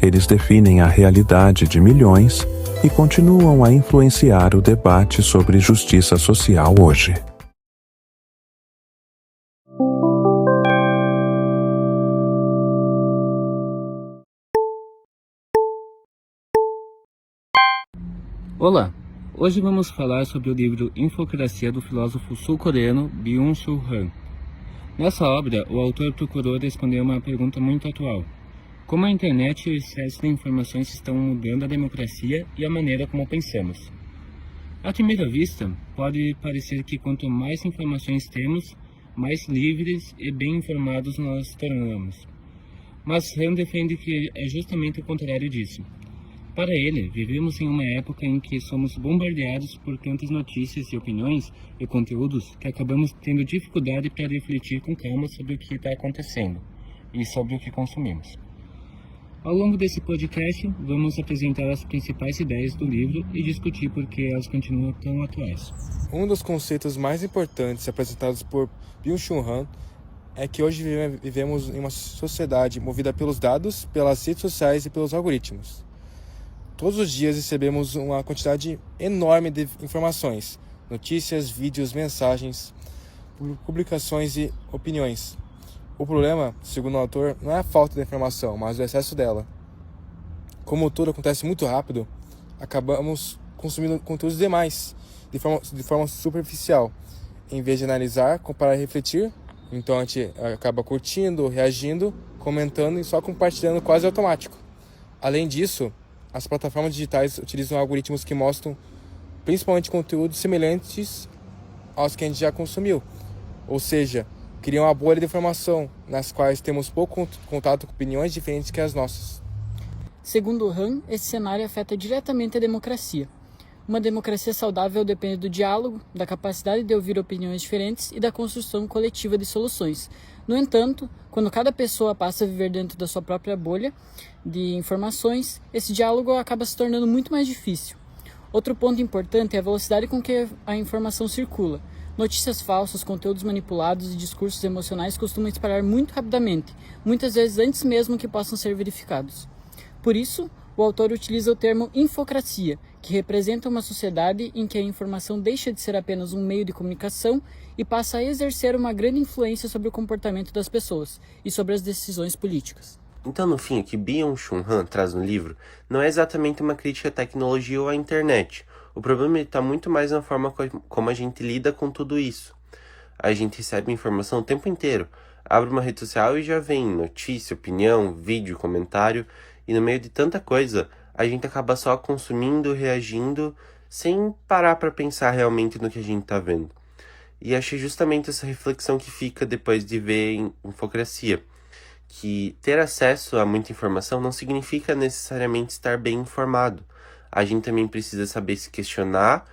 Eles definem a realidade de milhões e continuam a influenciar o debate sobre justiça social hoje. Olá! Hoje vamos falar sobre o livro Infocracia do filósofo sul-coreano Byung-Chul Han. Nessa obra, o autor procurou responder uma pergunta muito atual: como a internet e o excesso de informações estão mudando a democracia e a maneira como pensamos? À primeira vista, pode parecer que quanto mais informações temos, mais livres e bem informados nós nos tornamos. Mas Han defende que é justamente o contrário disso. Para ele, vivemos em uma época em que somos bombardeados por tantas notícias e opiniões e conteúdos que acabamos tendo dificuldade para refletir com calma sobre o que está acontecendo e sobre o que consumimos. Ao longo desse podcast, vamos apresentar as principais ideias do livro e discutir por que elas continuam tão atuais. Um dos conceitos mais importantes apresentados por Byung-Chul Han é que hoje vivemos em uma sociedade movida pelos dados, pelas redes sociais e pelos algoritmos. Todos os dias recebemos uma quantidade enorme de informações, notícias, vídeos, mensagens, publicações e opiniões. O problema, segundo o autor, não é a falta de informação, mas o excesso dela. Como tudo acontece muito rápido, acabamos consumindo conteúdos demais, de forma superficial. Em vez de analisar, comparar e refletir, então a gente acaba curtindo, reagindo, comentando e só compartilhando quase automático. Além disso, as plataformas digitais utilizam algoritmos que mostram principalmente conteúdos semelhantes aos que a gente já consumiu. Ou seja, criam uma bolha de informação, nas quais temos pouco contato com opiniões diferentes que as nossas. Segundo Han, esse cenário afeta diretamente a democracia. Uma democracia saudável depende do diálogo, da capacidade de ouvir opiniões diferentes e da construção coletiva de soluções. No entanto, quando cada pessoa passa a viver dentro da sua própria bolha de informações, esse diálogo acaba se tornando muito mais difícil. Outro ponto importante é a velocidade com que a informação circula. Notícias falsas, conteúdos manipulados e discursos emocionais costumam espalhar muito rapidamente, muitas vezes antes mesmo que possam ser verificados. Por isso, o autor utiliza o termo infocracia, que representa uma sociedade em que a informação deixa de ser apenas um meio de comunicação e passa a exercer uma grande influência sobre o comportamento das pessoas e sobre as decisões políticas. Então, no fim, o que Byung-Chul Han traz no livro não é exatamente uma crítica à tecnologia ou à internet. O problema está muito mais na forma como a gente lida com tudo isso. A gente recebe informação o tempo inteiro. Abre uma rede social e já vem notícia, opinião, vídeo, comentário. E no meio de tanta coisa, a gente acaba só consumindo, reagindo, sem parar para pensar realmente no que a gente está vendo. E achei justamente essa reflexão que fica depois de ver Infocracia. Que ter acesso a muita informação não significa necessariamente estar bem informado. A gente também precisa saber se questionar,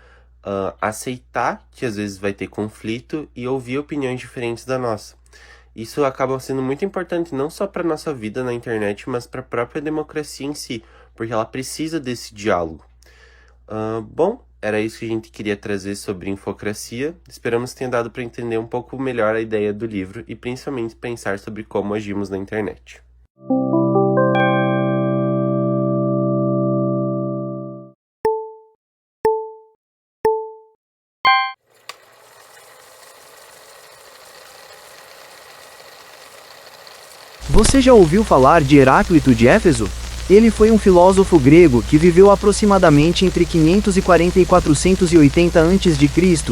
aceitar que às vezes vai ter conflito e ouvir opiniões diferentes da nossa. Isso acaba sendo muito importante não só para a nossa vida na internet, mas para a própria democracia em si, porque ela precisa desse diálogo. Bom, era isso que a gente queria trazer sobre Infocracia. Esperamos que tenha dado para entender um pouco melhor a ideia do livro e principalmente pensar sobre como agimos na internet. Você já ouviu falar de Heráclito de Éfeso? Ele foi um filósofo grego que viveu aproximadamente entre 540 e 480 a.C.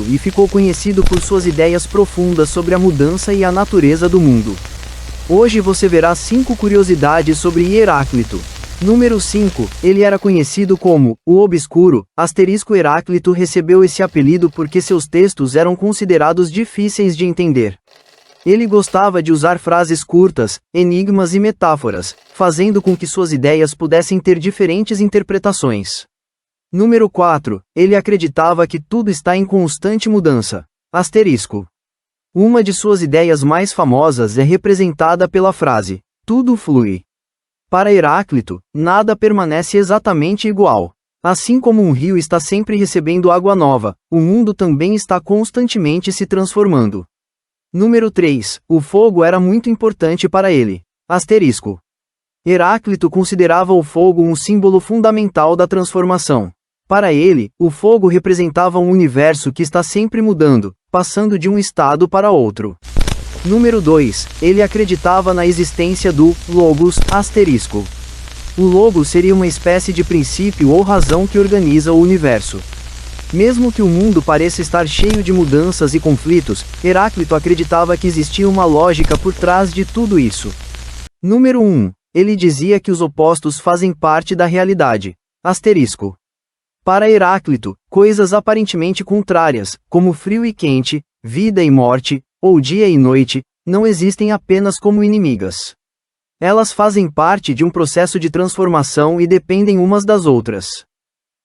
e ficou conhecido por suas ideias profundas sobre a mudança e a natureza do mundo. Hoje você verá 5 curiosidades sobre Heráclito. Número 5. Ele era conhecido como o Obscuro. Heráclito recebeu esse apelido porque seus textos eram considerados difíceis de entender. Ele gostava de usar frases curtas, enigmas e metáforas, fazendo com que suas ideias pudessem ter diferentes interpretações. Número 4. Ele acreditava que tudo está em constante mudança. Uma de suas ideias mais famosas é representada pela frase: tudo flui. Para Heráclito, nada permanece exatamente igual. Assim como um rio está sempre recebendo água nova, o mundo também está constantemente se transformando. Número 3. O fogo era muito importante para ele. Heráclito considerava o fogo um símbolo fundamental da transformação. Para ele, o fogo representava um universo que está sempre mudando, passando de um estado para outro. Número 2. Ele acreditava na existência do Logos. O Logos seria uma espécie de princípio ou razão que organiza o universo. Mesmo que o mundo pareça estar cheio de mudanças e conflitos, Heráclito acreditava que existia uma lógica por trás de tudo isso. Número 1. Ele dizia que os opostos fazem parte da realidade. Para Heráclito, coisas aparentemente contrárias, como frio e quente, vida e morte, ou dia e noite, não existem apenas como inimigas. Elas fazem parte de um processo de transformação e dependem umas das outras.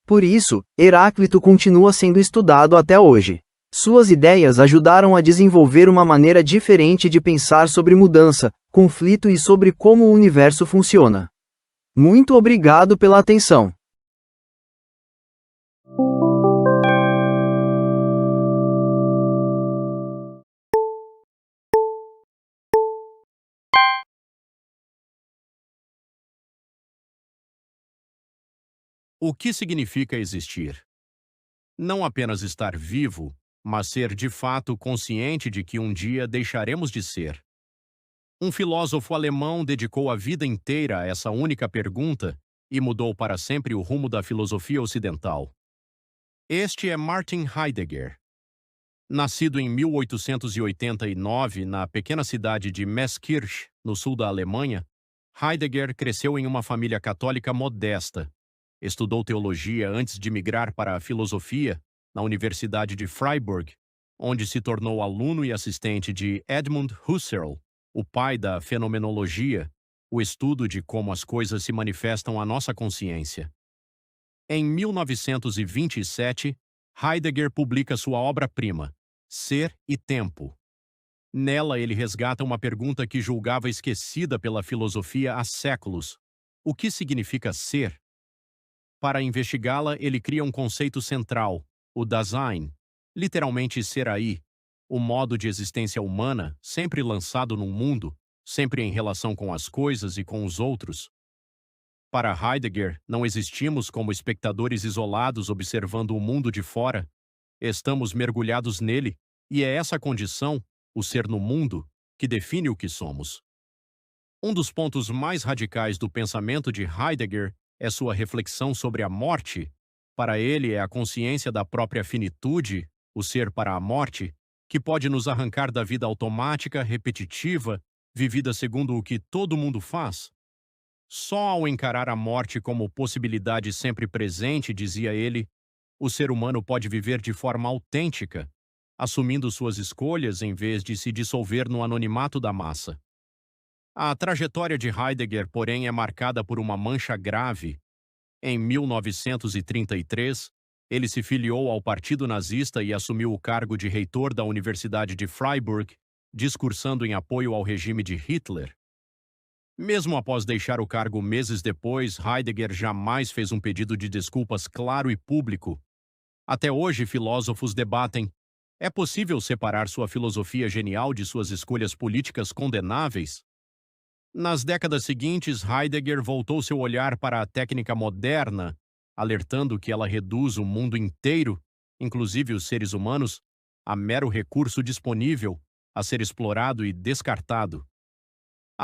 Por isso, Heráclito continua sendo estudado até hoje. Suas ideias ajudaram a desenvolver uma maneira diferente de pensar sobre mudança, conflito e sobre como o universo funciona. Muito obrigado pela atenção. O que significa existir? Não apenas estar vivo, mas ser de fato consciente de que um dia deixaremos de ser. Um filósofo alemão dedicou a vida inteira a essa única pergunta e mudou para sempre o rumo da filosofia ocidental. Este é Martin Heidegger. Nascido em 1889 na pequena cidade de Meßkirch, no sul da Alemanha, Heidegger cresceu em uma família católica modesta. Estudou teologia antes de migrar para a filosofia na Universidade de Freiburg, onde se tornou aluno e assistente de Edmund Husserl, o pai da fenomenologia, o estudo de como as coisas se manifestam à nossa consciência. Em 1927, Heidegger publica sua obra-prima, Ser e Tempo. Nela ele resgata uma pergunta que julgava esquecida pela filosofia há séculos: o que significa ser? Para investigá-la, ele cria um conceito central, o Dasein, literalmente ser aí, o modo de existência humana, sempre lançado num mundo, sempre em relação com as coisas e com os outros. Para Heidegger, não existimos como espectadores isolados observando o mundo de fora. Estamos mergulhados nele, e é essa condição, o ser no mundo, que define o que somos. Um dos pontos mais radicais do pensamento de Heidegger é sua reflexão sobre a morte. Para ele é a consciência da própria finitude, o ser para a morte, que pode nos arrancar da vida automática, repetitiva, vivida segundo o que todo mundo faz. Só ao encarar a morte como possibilidade sempre presente, dizia ele, o ser humano pode viver de forma autêntica, assumindo suas escolhas em vez de se dissolver no anonimato da massa. A trajetória de Heidegger, porém, é marcada por uma mancha grave. Em 1933, ele se filiou ao Partido Nazista e assumiu o cargo de reitor da Universidade de Freiburg, discursando em apoio ao regime de Hitler. Mesmo após deixar o cargo meses depois, Heidegger jamais fez um pedido de desculpas claro e público. Até hoje, filósofos debatem: é possível separar sua filosofia genial de suas escolhas políticas condenáveis? Nas décadas seguintes, Heidegger voltou seu olhar para a técnica moderna, alertando que ela reduz o mundo inteiro, inclusive os seres humanos, a mero recurso disponível a ser explorado e descartado.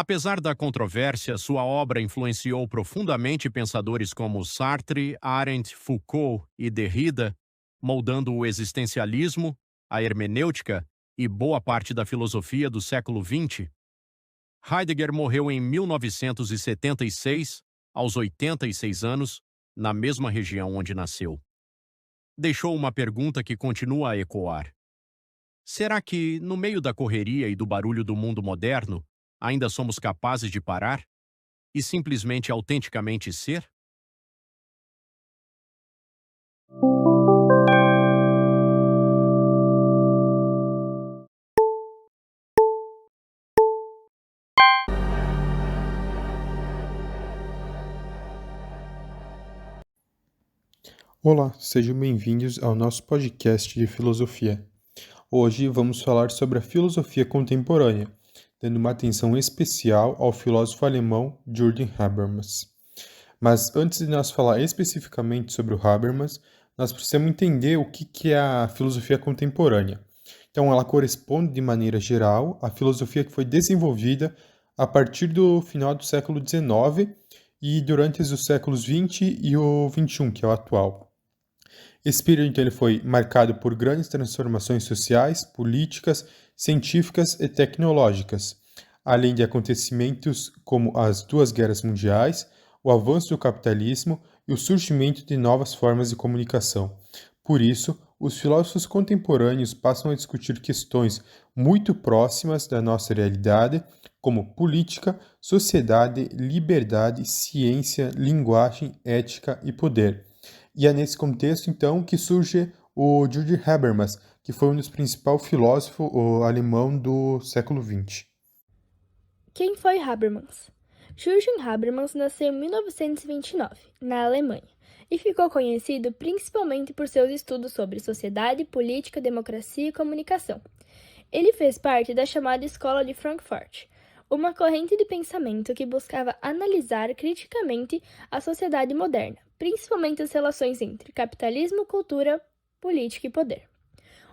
Apesar da controvérsia, sua obra influenciou profundamente pensadores como Sartre, Arendt, Foucault e Derrida, moldando o existencialismo, a hermenêutica e boa parte da filosofia do século XX. Heidegger morreu em 1976, aos 86 anos, na mesma região onde nasceu. Deixou uma pergunta que continua a ecoar. Será que, no meio da correria e do barulho do mundo moderno, ainda somos capazes de parar e simplesmente autenticamente ser? Olá, sejam bem-vindos ao nosso podcast de filosofia. Hoje vamos falar sobre a filosofia contemporânea, dando uma atenção especial ao filósofo alemão Jürgen Habermas. Mas antes de nós falar especificamente sobre o Habermas, nós precisamos entender o que é a filosofia contemporânea. Então, ela corresponde de maneira geral à filosofia que foi desenvolvida a partir do final do século XIX e durante os séculos XX e o XXI, que é o atual. Esse período, então, ele foi marcado por grandes transformações sociais, políticas, científicas e tecnológicas, além de acontecimentos como as duas guerras mundiais, o avanço do capitalismo e o surgimento de novas formas de comunicação. Por isso, os filósofos contemporâneos passam a discutir questões muito próximas da nossa realidade, como política, sociedade, liberdade, ciência, linguagem, ética e poder. E é nesse contexto, então, que surge o Jürgen Habermas, que foi um dos principais filósofos alemão do século XX. Quem foi Habermas? Jürgen Habermas nasceu em 1929, na Alemanha, e ficou conhecido principalmente por seus estudos sobre sociedade, política, democracia e comunicação. Ele fez parte da chamada Escola de Frankfurt, uma corrente de pensamento que buscava analisar criticamente a sociedade moderna, principalmente as relações entre capitalismo, cultura, política e poder.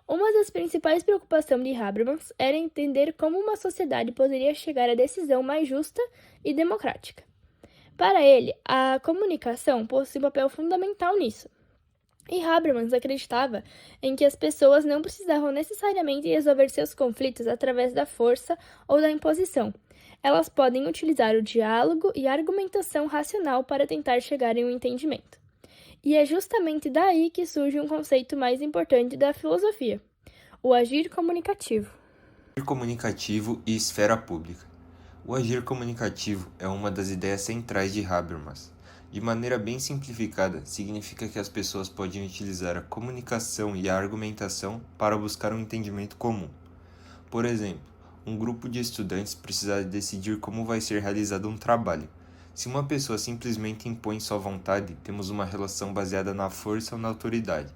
Uma das principais preocupações de Habermas era entender como uma sociedade poderia chegar à decisão mais justa e democrática. Para ele, a comunicação possui um papel fundamental nisso. E Habermas acreditava em que as pessoas não precisavam necessariamente resolver seus conflitos através da força ou da imposição. Elas podem utilizar o diálogo e a argumentação racional para tentar chegar em um entendimento. E é justamente daí que surge um conceito mais importante da filosofia, o agir comunicativo. Agir comunicativo e esfera pública. O agir comunicativo é uma das ideias centrais de Habermas. De maneira bem simplificada, significa que as pessoas podem utilizar a comunicação e a argumentação para buscar um entendimento comum. Por exemplo, um grupo de estudantes precisa decidir como vai ser realizado um trabalho. Se uma pessoa simplesmente impõe sua vontade, temos uma relação baseada na força ou na autoridade.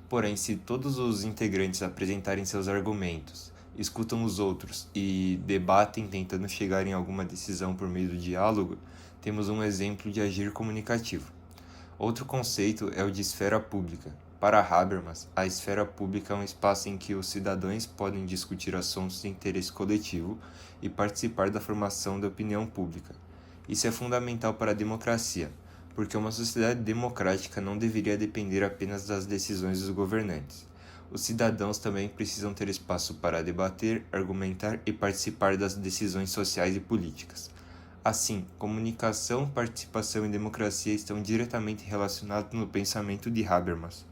Porém, se todos os integrantes apresentarem seus argumentos, escutam os outros e debatem tentando chegar em alguma decisão por meio do diálogo, temos um exemplo de agir comunicativo. Outro conceito é o de esfera pública. Para Habermas, a esfera pública é um espaço em que os cidadãos podem discutir assuntos de interesse coletivo e participar da formação da opinião pública. Isso é fundamental para a democracia, porque uma sociedade democrática não deveria depender apenas das decisões dos governantes. Os cidadãos também precisam ter espaço para debater, argumentar e participar das decisões sociais e políticas. Assim, comunicação, participação e democracia estão diretamente relacionados no pensamento de Habermas.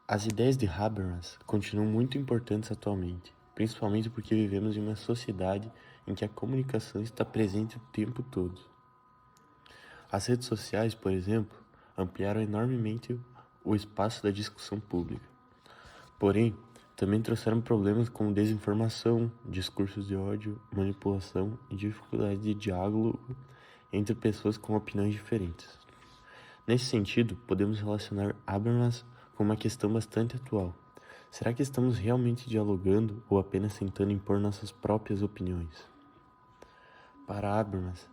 As ideias de Habermas continuam muito importantes atualmente, principalmente porque vivemos em uma sociedade em que a comunicação está presente o tempo todo. As redes sociais, por exemplo, ampliaram enormemente o espaço da discussão pública. Porém, também trouxeram problemas como desinformação, discursos de ódio, manipulação e dificuldade de diálogo entre pessoas com opiniões diferentes. Nesse sentido, podemos relacionar Habermas com uma questão bastante atual. Será que estamos realmente dialogando ou apenas tentando impor nossas próprias opiniões? Para Habermas,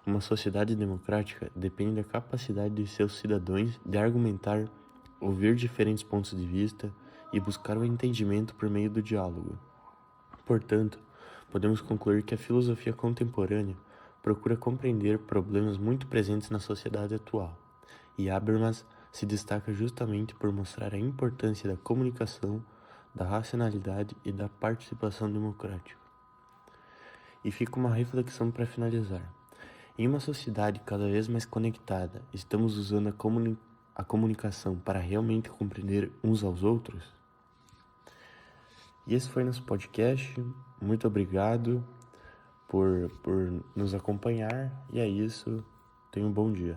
uma sociedade democrática depende da capacidade de seus cidadãos de argumentar, ouvir diferentes pontos de vista e buscar o entendimento por meio do diálogo. Portanto, podemos concluir que a filosofia contemporânea procura compreender problemas muito presentes na sociedade atual, e Habermas se destaca justamente por mostrar a importância da comunicação, da racionalidade e da participação democrática. E fica uma reflexão para finalizar. Em uma sociedade cada vez mais conectada, estamos usando a comunicação para realmente compreender uns aos outros? E esse foi nosso podcast. Muito obrigado por nos acompanhar. E é isso. Tenha um bom dia.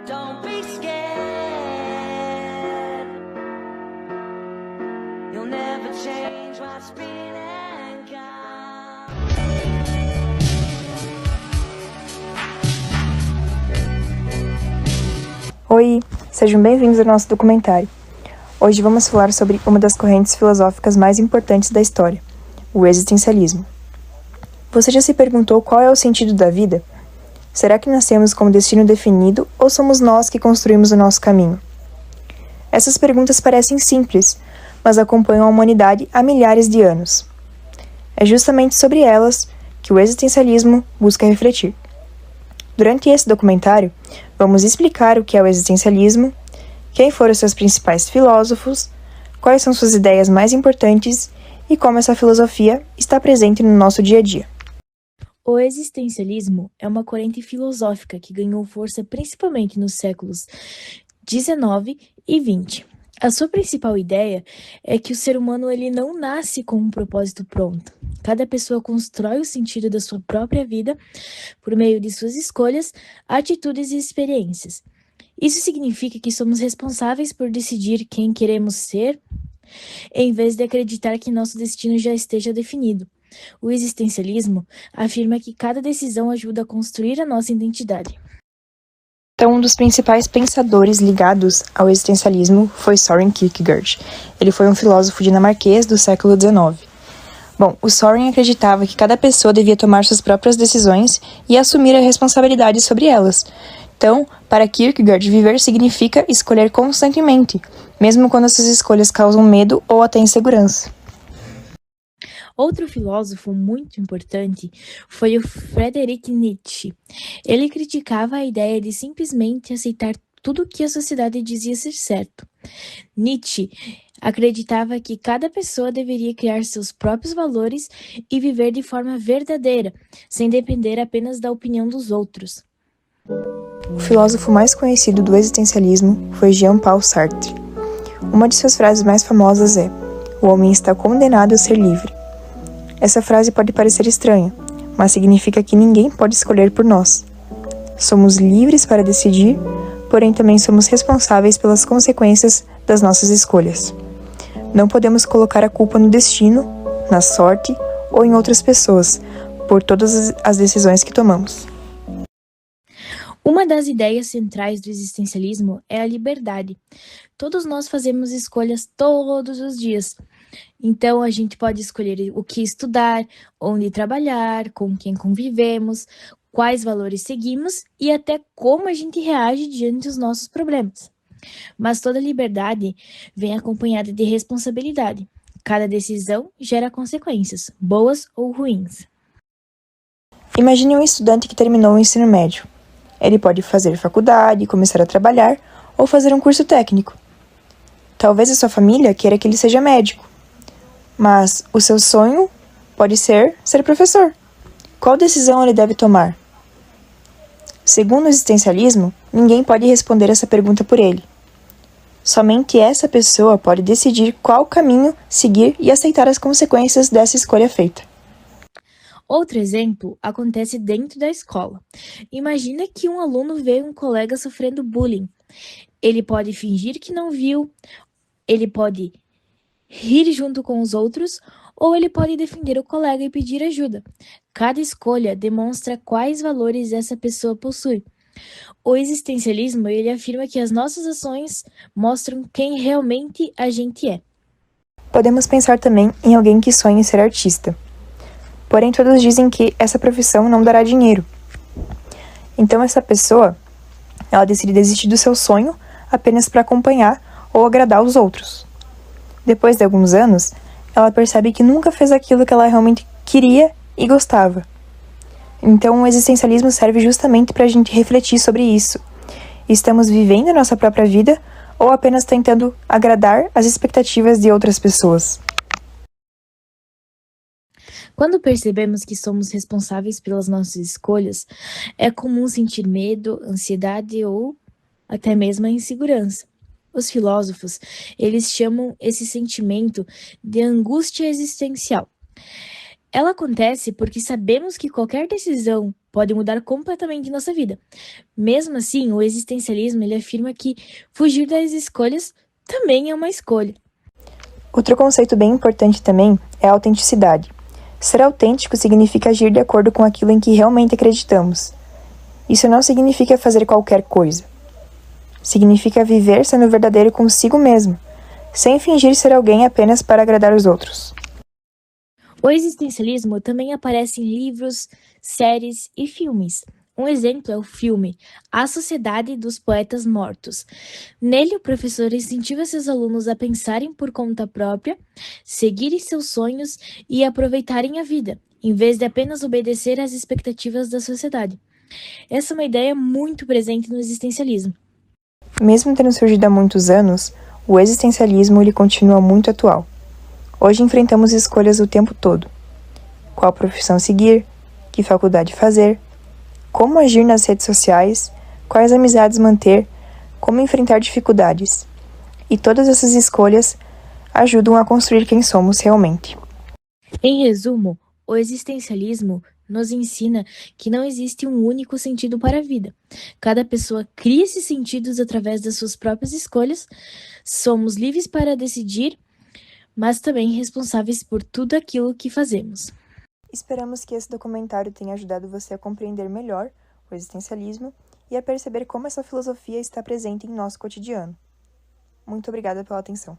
Don't be scared. You'll never change what's been and gone. Oi, sejam bem-vindos ao nosso documentário. Hoje vamos falar sobre uma das correntes filosóficas mais importantes da história, o existencialismo. Você já se perguntou qual é o sentido da vida? Será que nascemos com um destino definido ou somos nós que construímos o nosso caminho? Essas perguntas parecem simples, mas acompanham a humanidade há milhares de anos. É justamente sobre elas que o existencialismo busca refletir. Durante esse documentário, vamos explicar o que é o existencialismo, quem foram seus principais filósofos, quais são suas ideias mais importantes e como essa filosofia está presente no nosso dia a dia. O existencialismo é uma corrente filosófica que ganhou força principalmente nos séculos XIX e XX. A sua principal ideia é que o ser humano ele não nasce com um propósito pronto. Cada pessoa constrói o sentido da sua própria vida por meio de suas escolhas, atitudes e experiências. Isso significa que somos responsáveis por decidir quem queremos ser, em vez de acreditar que nosso destino já esteja definido. O existencialismo afirma que cada decisão ajuda a construir a nossa identidade. Então, um dos principais pensadores ligados ao existencialismo foi Søren Kierkegaard. Ele foi um filósofo dinamarquês do século XIX. Bom, o Søren acreditava que cada pessoa devia tomar suas próprias decisões e assumir a responsabilidade sobre elas. Então, para Kierkegaard, viver significa escolher constantemente, mesmo quando essas escolhas causam medo ou até insegurança. Outro filósofo muito importante foi o Friedrich Nietzsche. Ele criticava a ideia de simplesmente aceitar tudo o que a sociedade dizia ser certo. Nietzsche acreditava que cada pessoa deveria criar seus próprios valores e viver de forma verdadeira, sem depender apenas da opinião dos outros. O filósofo mais conhecido do existencialismo foi Jean-Paul Sartre. Uma de suas frases mais famosas é: "O homem está condenado a ser livre." Essa frase pode parecer estranha, mas significa que ninguém pode escolher por nós. Somos livres para decidir, porém também somos responsáveis pelas consequências das nossas escolhas. Não podemos colocar a culpa no destino, na sorte ou em outras pessoas, por todas as decisões que tomamos. Uma das ideias centrais do existencialismo é a liberdade. Todos nós fazemos escolhas todos os dias. Então, a gente pode escolher o que estudar, onde trabalhar, com quem convivemos, quais valores seguimos e até como a gente reage diante dos nossos problemas. Mas toda liberdade vem acompanhada de responsabilidade. Cada decisão gera consequências, boas ou ruins. Imagine um estudante que terminou o ensino médio. Ele pode fazer faculdade, começar a trabalhar ou fazer um curso técnico. Talvez a sua família queira que ele seja médico, mas o seu sonho pode ser professor. Qual decisão ele deve tomar? Segundo o existencialismo, ninguém pode responder essa pergunta por ele. Somente essa pessoa pode decidir qual caminho seguir e aceitar as consequências dessa escolha feita. Outro exemplo acontece dentro da escola. Imagina que um aluno vê um colega sofrendo bullying. Ele pode fingir que não viu, ele pode rir junto com os outros, ou ele pode defender o colega e pedir ajuda. Cada escolha demonstra quais valores essa pessoa possui. O existencialismo, ele afirma que as nossas ações mostram quem realmente a gente é. Podemos pensar também em alguém que sonha em ser artista. Porém, todos dizem que essa profissão não dará dinheiro. Então, essa pessoa, ela decide desistir do seu sonho apenas para acompanhar ou agradar os outros. Depois de alguns anos, ela percebe que nunca fez aquilo que ela realmente queria e gostava. Então, o existencialismo serve justamente para a gente refletir sobre isso. Estamos vivendo a nossa própria vida ou apenas tentando agradar as expectativas de outras pessoas? Quando percebemos que somos responsáveis pelas nossas escolhas, é comum sentir medo, ansiedade ou até mesmo a insegurança. Os filósofos, eles chamam esse sentimento de angústia existencial. Ela acontece porque sabemos que qualquer decisão pode mudar completamente nossa vida. Mesmo assim, o existencialismo ele afirma que fugir das escolhas também é uma escolha. Outro conceito bem importante também é a autenticidade. Ser autêntico significa agir de acordo com aquilo em que realmente acreditamos. Isso não significa fazer qualquer coisa. Significa viver sendo verdadeiro consigo mesmo, sem fingir ser alguém apenas para agradar os outros. O existencialismo também aparece em livros, séries e filmes. Um exemplo é o filme A Sociedade dos Poetas Mortos. Nele, o professor incentiva seus alunos a pensarem por conta própria, seguirem seus sonhos e aproveitarem a vida, em vez de apenas obedecer às expectativas da sociedade. Essa é uma ideia muito presente no existencialismo. Mesmo tendo surgido há muitos anos, o existencialismo ele continua muito atual. Hoje enfrentamos escolhas o tempo todo. Qual profissão seguir, que faculdade fazer, como agir nas redes sociais, quais amizades manter, como enfrentar dificuldades. E todas essas escolhas ajudam a construir quem somos realmente. Em resumo, o existencialismo nos ensina que não existe um único sentido para a vida. Cada pessoa cria esses sentidos através das suas próprias escolhas. Somos livres para decidir, mas também responsáveis por tudo aquilo que fazemos. Esperamos que esse documentário tenha ajudado você a compreender melhor o existencialismo e a perceber como essa filosofia está presente em nosso cotidiano. Muito obrigada pela atenção.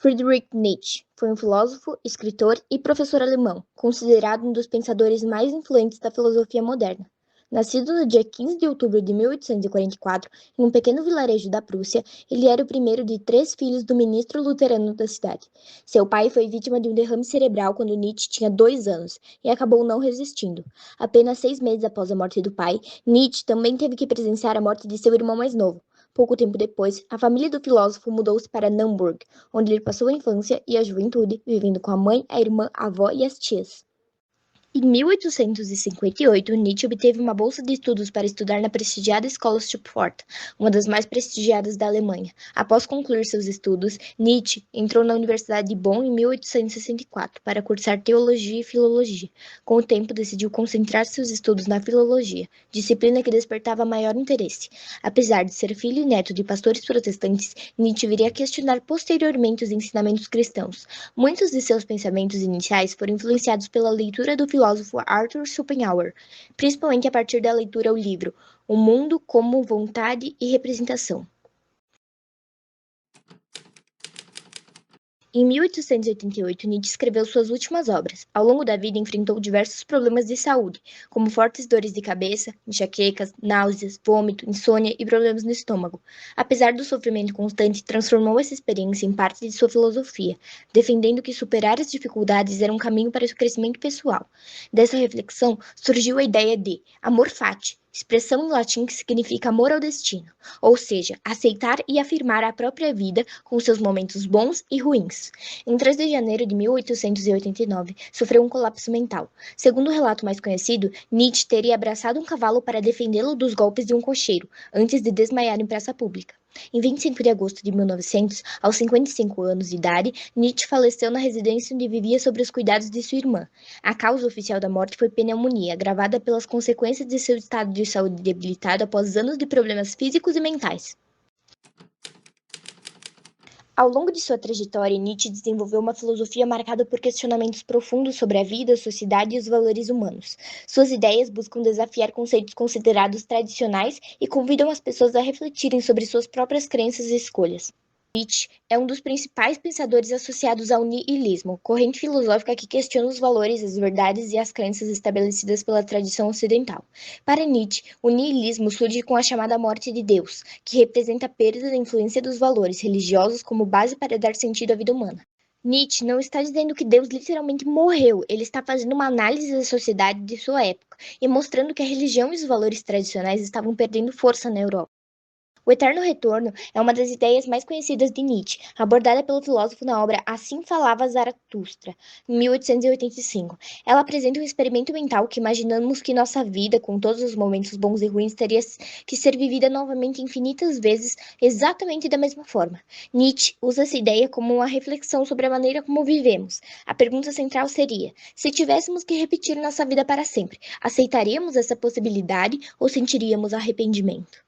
Friedrich Nietzsche foi um filósofo, escritor e professor alemão, considerado um dos pensadores mais influentes da filosofia moderna. Nascido no dia 15 de outubro de 1844, em um pequeno vilarejo da Prússia, ele era o primeiro de 3 filhos do ministro luterano da cidade. Seu pai foi vítima de um derrame cerebral quando Nietzsche tinha 2 anos e acabou não resistindo. Apenas 6 meses após a morte do pai, Nietzsche também teve que presenciar a morte de seu irmão mais novo. Pouco tempo depois, a família do filósofo mudou-se para Naumburg, onde ele passou a infância e a juventude, vivendo com a mãe, a irmã, a avó e as tias. Em 1858, Nietzsche obteve uma bolsa de estudos para estudar na prestigiada escola Schubfort, uma das mais prestigiadas da Alemanha. Após concluir seus estudos, Nietzsche entrou na Universidade de Bonn em 1864 para cursar teologia e filologia. Com o tempo, decidiu concentrar seus estudos na filologia, disciplina que despertava maior interesse. Apesar de ser filho e neto de pastores protestantes, Nietzsche viria a questionar posteriormente os ensinamentos cristãos. Muitos de seus pensamentos iniciais foram influenciados pela leitura do filósofo Arthur Schopenhauer, principalmente a partir da leitura ao livro O Mundo como Vontade e Representação. Em 1888, Nietzsche escreveu suas últimas obras. Ao longo da vida, enfrentou diversos problemas de saúde, como fortes dores de cabeça, enxaquecas, náuseas, vômito, insônia e problemas no estômago. Apesar do sofrimento constante, transformou essa experiência em parte de sua filosofia, defendendo que superar as dificuldades era um caminho para o crescimento pessoal. Dessa reflexão, surgiu a ideia de amor fati, expressão em latim que significa amor ao destino, ou seja, aceitar e afirmar a própria vida com seus momentos bons e ruins. Em 3 de janeiro de 1889, sofreu um colapso mental. Segundo o relato mais conhecido, Nietzsche teria abraçado um cavalo para defendê-lo dos golpes de um cocheiro, antes de desmaiar em praça pública. Em 25 de agosto de 1900, aos 55 anos de idade, Nietzsche faleceu na residência onde vivia sob os cuidados de sua irmã. A causa oficial da morte foi pneumonia, agravada pelas consequências de seu estado de saúde debilitado após anos de problemas físicos e mentais. Ao longo de sua trajetória, Nietzsche desenvolveu uma filosofia marcada por questionamentos profundos sobre a vida, a sociedade e os valores humanos. Suas ideias buscam desafiar conceitos considerados tradicionais e convidam as pessoas a refletirem sobre suas próprias crenças e escolhas. Nietzsche é um dos principais pensadores associados ao niilismo, corrente filosófica que questiona os valores, as verdades e as crenças estabelecidas pela tradição ocidental. Para Nietzsche, o niilismo surge com a chamada morte de Deus, que representa a perda da influência dos valores religiosos como base para dar sentido à vida humana. Nietzsche não está dizendo que Deus literalmente morreu, ele está fazendo uma análise da sociedade de sua época e mostrando que a religião e os valores tradicionais estavam perdendo força na Europa. O eterno retorno é uma das ideias mais conhecidas de Nietzsche, abordada pelo filósofo na obra Assim Falava Zaratustra, em 1885. Ela apresenta um experimento mental que imaginamos que nossa vida, com todos os momentos bons e ruins, teria que ser vivida novamente infinitas vezes, exatamente da mesma forma. Nietzsche usa essa ideia como uma reflexão sobre a maneira como vivemos. A pergunta central seria: se tivéssemos que repetir nossa vida para sempre, aceitaríamos essa possibilidade ou sentiríamos arrependimento?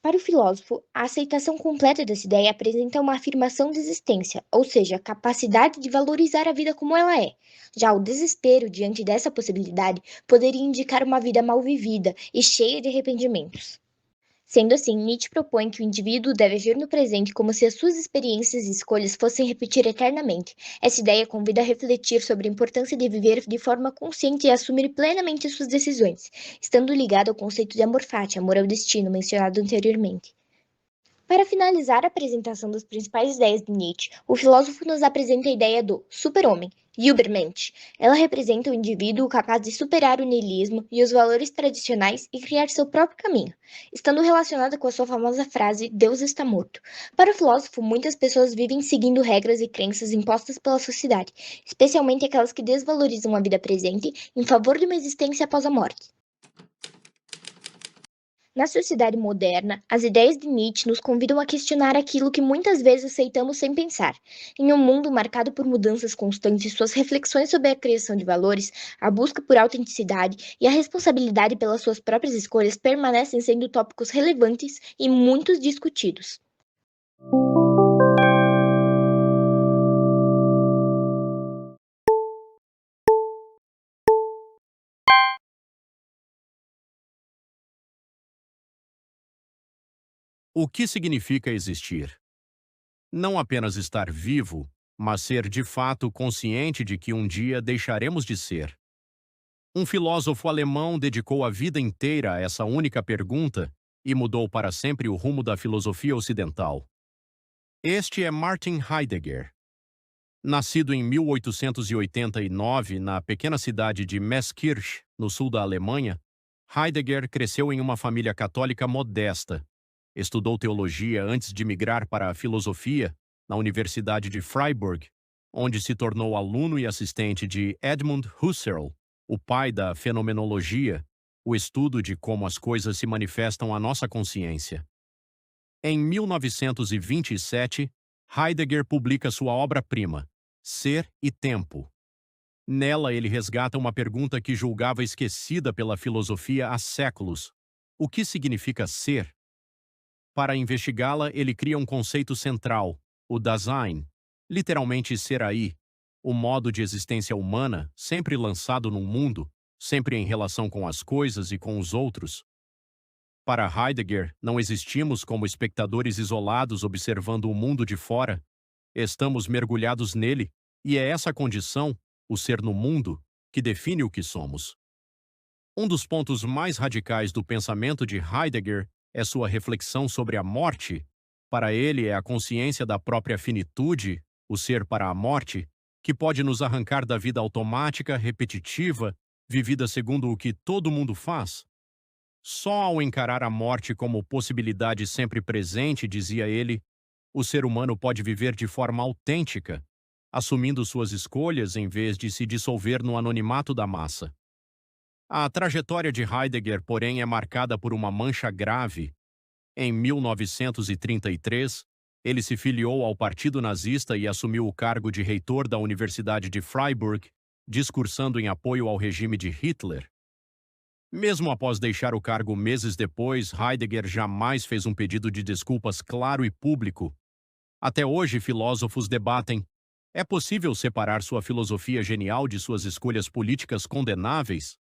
Para o filósofo, a aceitação completa dessa ideia apresenta uma afirmação de existência, ou seja, a capacidade de valorizar a vida como ela é. Já o desespero diante dessa possibilidade poderia indicar uma vida mal vivida e cheia de arrependimentos. Sendo assim, Nietzsche propõe que o indivíduo deve agir no presente como se as suas experiências e escolhas fossem repetir eternamente. Essa ideia convida a refletir sobre a importância de viver de forma consciente e assumir plenamente suas decisões, estando ligado ao conceito de amor fati, amor ao destino, mencionado anteriormente. Para finalizar a apresentação das principais ideias de Nietzsche, o filósofo nos apresenta a ideia do super-homem, Übermensch. Ela representa o indivíduo capaz de superar o niilismo e os valores tradicionais e criar seu próprio caminho, estando relacionada com a sua famosa frase "Deus está morto". Para o filósofo, muitas pessoas vivem seguindo regras e crenças impostas pela sociedade, especialmente aquelas que desvalorizam a vida presente em favor de uma existência após a morte. Na sociedade moderna, as ideias de Nietzsche nos convidam a questionar aquilo que muitas vezes aceitamos sem pensar. Em um mundo marcado por mudanças constantes, suas reflexões sobre a criação de valores, a busca por autenticidade e a responsabilidade pelas suas próprias escolhas permanecem sendo tópicos relevantes e muito discutidos. O que significa existir? Não apenas estar vivo, mas ser de fato consciente de que um dia deixaremos de ser. Um filósofo alemão dedicou a vida inteira a essa única pergunta e mudou para sempre o rumo da filosofia ocidental. Este é Martin Heidegger. Nascido em 1889 na pequena cidade de Meßkirch, no sul da Alemanha, Heidegger cresceu em uma família católica modesta. Estudou teologia antes de migrar para a filosofia na Universidade de Freiburg, onde se tornou aluno e assistente de Edmund Husserl, o pai da fenomenologia, o estudo de como as coisas se manifestam à nossa consciência. Em 1927, Heidegger publica sua obra-prima, Ser e Tempo. Nela, ele resgata uma pergunta que julgava esquecida pela filosofia há séculos: o que significa ser? Para investigá-la, ele cria um conceito central, o Dasein, literalmente ser aí, o modo de existência humana, sempre lançado no mundo, sempre em relação com as coisas e com os outros. Para Heidegger, não existimos como espectadores isolados observando o mundo de fora. Estamos mergulhados nele, e é essa condição, o ser no mundo, que define o que somos. Um dos pontos mais radicais do pensamento de Heidegger é sua reflexão sobre a morte. Para ele, é a consciência da própria finitude, o ser para a morte, que pode nos arrancar da vida automática, repetitiva, vivida segundo o que todo mundo faz. Só ao encarar a morte como possibilidade sempre presente, dizia ele, o ser humano pode viver de forma autêntica, assumindo suas escolhas em vez de se dissolver no anonimato da massa. A trajetória de Heidegger, porém, é marcada por uma mancha grave, Em 1933, ele se filiou ao Partido Nazista e assumiu o cargo de reitor da Universidade de Freiburg, discursando em apoio ao regime de Hitler. Mesmo após deixar o cargo meses depois, Heidegger jamais fez um pedido de desculpas claro e público. Até hoje, filósofos debatem: é possível separar sua filosofia genial de suas escolhas políticas condenáveis?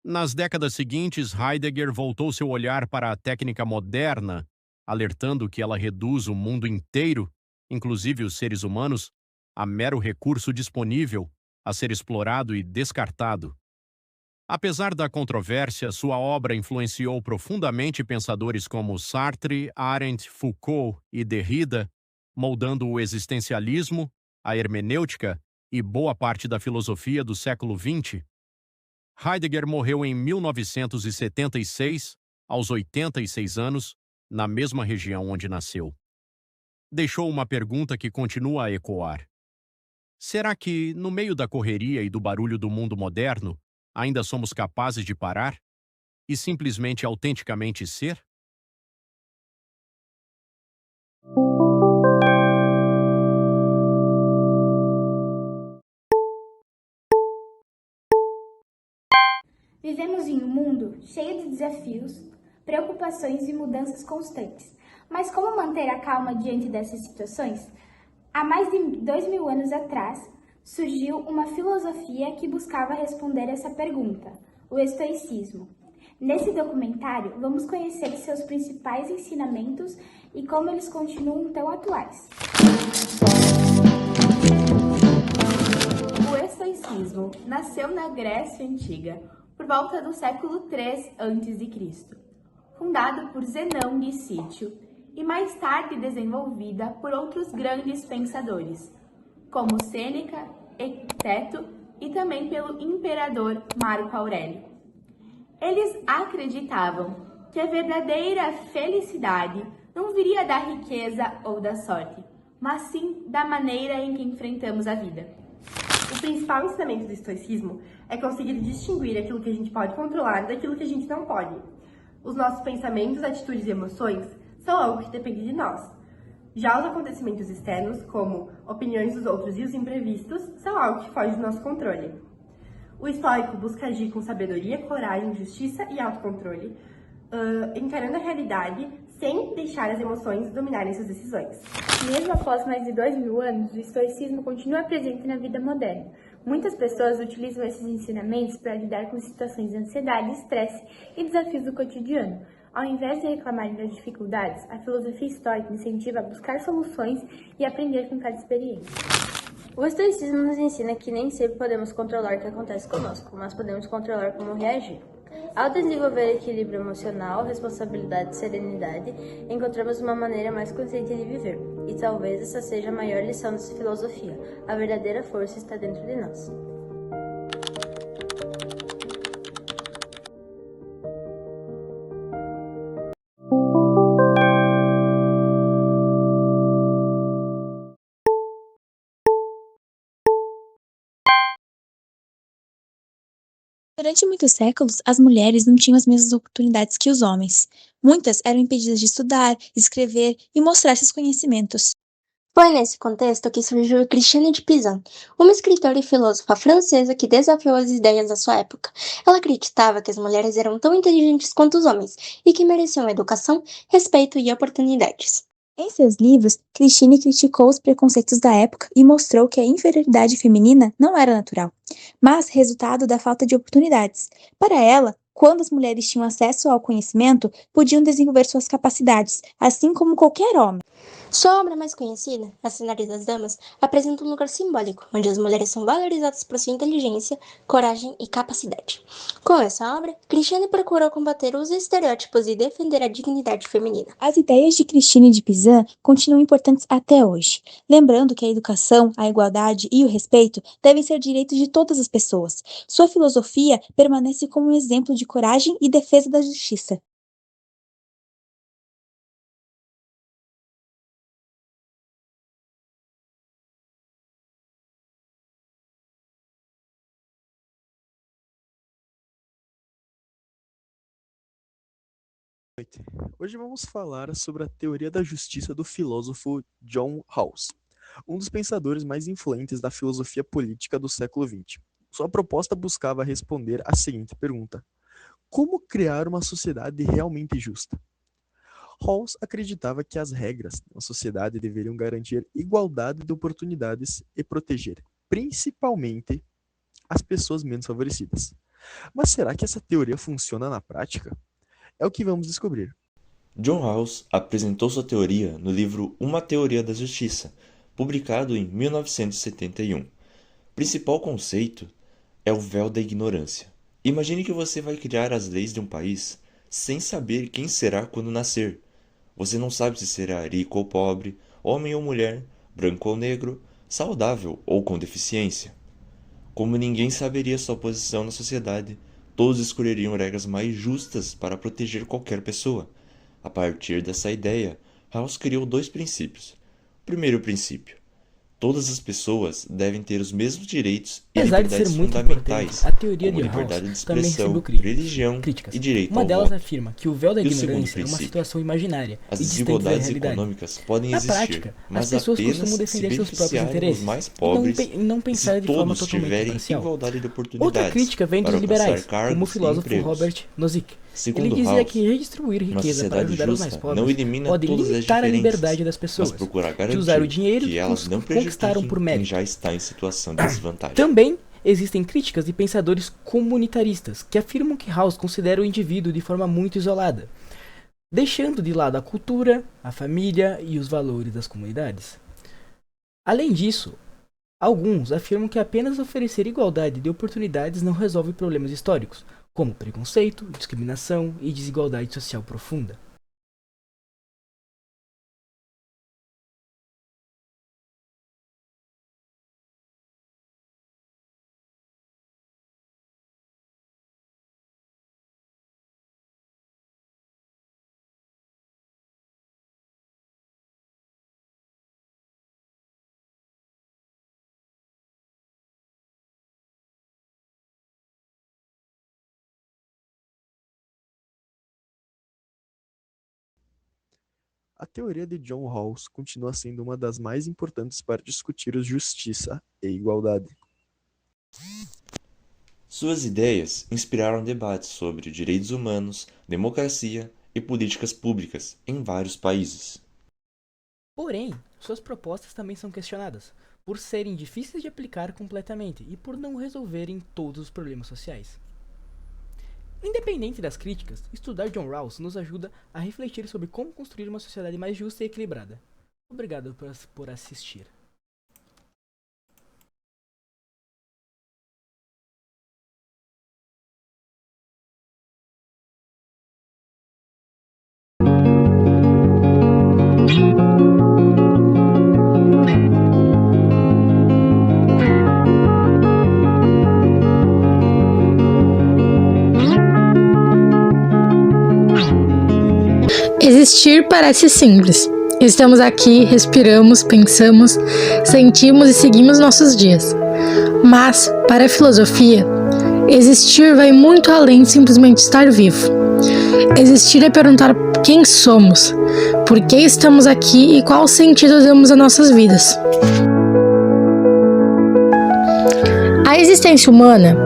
Nas décadas seguintes, Heidegger voltou seu olhar para a técnica moderna, alertando que ela reduz o mundo inteiro, inclusive os seres humanos, a mero recurso disponível a ser explorado e descartado. Apesar da controvérsia, sua obra influenciou profundamente pensadores como Sartre, Arendt, Foucault e Derrida, moldando o existencialismo, a hermenêutica e boa parte da filosofia do século XX. Heidegger morreu em 1976, aos 86 anos, na mesma região onde nasceu. Deixou uma pergunta que continua a ecoar. Será que, no meio da correria e do barulho do mundo moderno, ainda somos capazes de parar e simplesmente autenticamente ser? Vivemos em um mundo cheio de desafios, preocupações e mudanças constantes. Mas como manter a calma diante dessas situações? Há mais de 2000 anos atrás, surgiu uma filosofia que buscava responder essa pergunta, o estoicismo. Nesse documentário, vamos conhecer seus principais ensinamentos e como eles continuam tão atuais. O estoicismo nasceu na Grécia Antiga, por volta do século III a.C., fundado por Zenão de Sítio e mais tarde desenvolvida por outros grandes pensadores, como Sêneca, Epiteto e também pelo imperador Marco Aurélio. Eles acreditavam que a verdadeira felicidade não viria da riqueza ou da sorte, mas sim da maneira em que enfrentamos a vida. O principal ensinamento do estoicismo é conseguir distinguir aquilo que a gente pode controlar daquilo que a gente não pode. Os nossos pensamentos, atitudes e emoções são algo que depende de nós. Já os acontecimentos externos, como opiniões dos outros e os imprevistos, são algo que foge do nosso controle. O estoico busca agir com sabedoria, coragem, justiça e autocontrole, encarando a realidade sem deixar as emoções dominarem suas decisões. Mesmo após mais de 2000 anos, o estoicismo continua presente na vida moderna. Muitas pessoas utilizam esses ensinamentos para lidar com situações de ansiedade, estresse e desafios do cotidiano. Ao invés de reclamarem das dificuldades, a filosofia estoica incentiva a buscar soluções e aprender com cada experiência. O estoicismo nos ensina que nem sempre podemos controlar o que acontece conosco, mas podemos controlar como reagir. Ao desenvolver equilíbrio emocional, responsabilidade e serenidade, encontramos uma maneira mais consciente de viver. E talvez essa seja a maior lição dessa filosofia. A verdadeira força está dentro de nós. Durante muitos séculos, as mulheres não tinham as mesmas oportunidades que os homens. Muitas eram impedidas de estudar, escrever e mostrar seus conhecimentos. Foi nesse contexto que surgiu Christiane de Pizan, uma escritora e filósofa francesa que desafiou as ideias da sua época. Ela acreditava que as mulheres eram tão inteligentes quanto os homens e que mereciam educação, respeito e oportunidades. Em seus livros, Christine criticou os preconceitos da época e mostrou que a inferioridade feminina não era natural, mas resultado da falta de oportunidades. Para ela, quando as mulheres tinham acesso ao conhecimento, podiam desenvolver suas capacidades, assim como qualquer homem. Sua obra mais conhecida, A Cenário das Damas, apresenta um lugar simbólico, onde as mulheres são valorizadas por sua inteligência, coragem e capacidade. Com essa obra, Christiane procurou combater os estereótipos e defender a dignidade feminina. As ideias de Christine de Pizan continuam importantes até hoje, lembrando que a educação, a igualdade e o respeito devem ser direitos de todas as pessoas. Sua filosofia permanece como um exemplo de coragem e defesa da justiça. Hoje vamos falar sobre a teoria da justiça do filósofo John Rawls, um dos pensadores mais influentes da filosofia política do século XX. Sua proposta buscava responder à seguinte pergunta: como criar uma sociedade realmente justa? Rawls acreditava que as regras da sociedade deveriam garantir igualdade de oportunidades e proteger, principalmente, as pessoas menos favorecidas. Mas será que essa teoria funciona na prática? É o que vamos descobrir. John Rawls apresentou sua teoria no livro Uma Teoria da Justiça, publicado em 1971. O principal conceito é o véu da ignorância. Imagine que você vai criar as leis de um país sem saber quem será quando nascer. Você não sabe se será rico ou pobre, homem ou mulher, branco ou negro, saudável ou com deficiência. Como ninguém saberia sua posição na sociedade, todos escolheriam regras mais justas para proteger qualquer pessoa. A partir dessa ideia, Rawls criou 2 princípios. Primeiro princípio: todas as pessoas devem ter os mesmos direitos e Apesar de ser liberdades muito fundamentais, importante, a teoria como de liberdade de Rawls também expressão, recebeu religião críticas. e direito Uma ao delas voto. afirma que o véu da E o segundo ignorância é uma princípio? situação imaginária As e distante da desigualdades realidade. econômicas podem Na existir, prática, mas as pessoas apenas costumam se defender seus próprios beneficiarem interesses os mais e pobres não e pensar se de forma todos totalmente tiverem imparcial. igualdade de Outra oportunidades crítica vem dos para liberais, alcançar cargos como o e filósofo empregos. Robert Nozick. Segundo Ele dizia Rawls, que redistribuir uma riqueza para sociedade ajudar os mais justa pobres não elimina pode todas as limitar a diferenças, liberdade das pessoas, mas procura de usar o garantir dinheiro que que elas não conquistaram prejudiquem por quem mérito. já está em situação de desvantagem. Também existem críticas de pensadores comunitaristas que afirmam que Rawls considera o indivíduo de forma muito isolada, deixando de lado a cultura, a família e os valores das comunidades. Além disso, alguns afirmam que apenas oferecer igualdade de oportunidades não resolve problemas históricos, como preconceito, discriminação e desigualdade social profunda. A teoria de John Rawls continua sendo uma das mais importantes para discutir justiça e igualdade. Suas ideias inspiraram debates sobre direitos humanos, democracia e políticas públicas em vários países. Porém, suas propostas também são questionadas, por serem difíceis de aplicar completamente e por não resolverem todos os problemas sociais. Independente das críticas, estudar John Rawls nos ajuda a refletir sobre como construir uma sociedade mais justa e equilibrada. Obrigado por assistir. Existir parece simples. Estamos aqui, respiramos, pensamos, sentimos e seguimos nossos dias. Mas, para a filosofia, existir vai muito além de simplesmente estar vivo. Existir é perguntar quem somos, por que estamos aqui e qual sentido damos às nossas vidas. A existência humana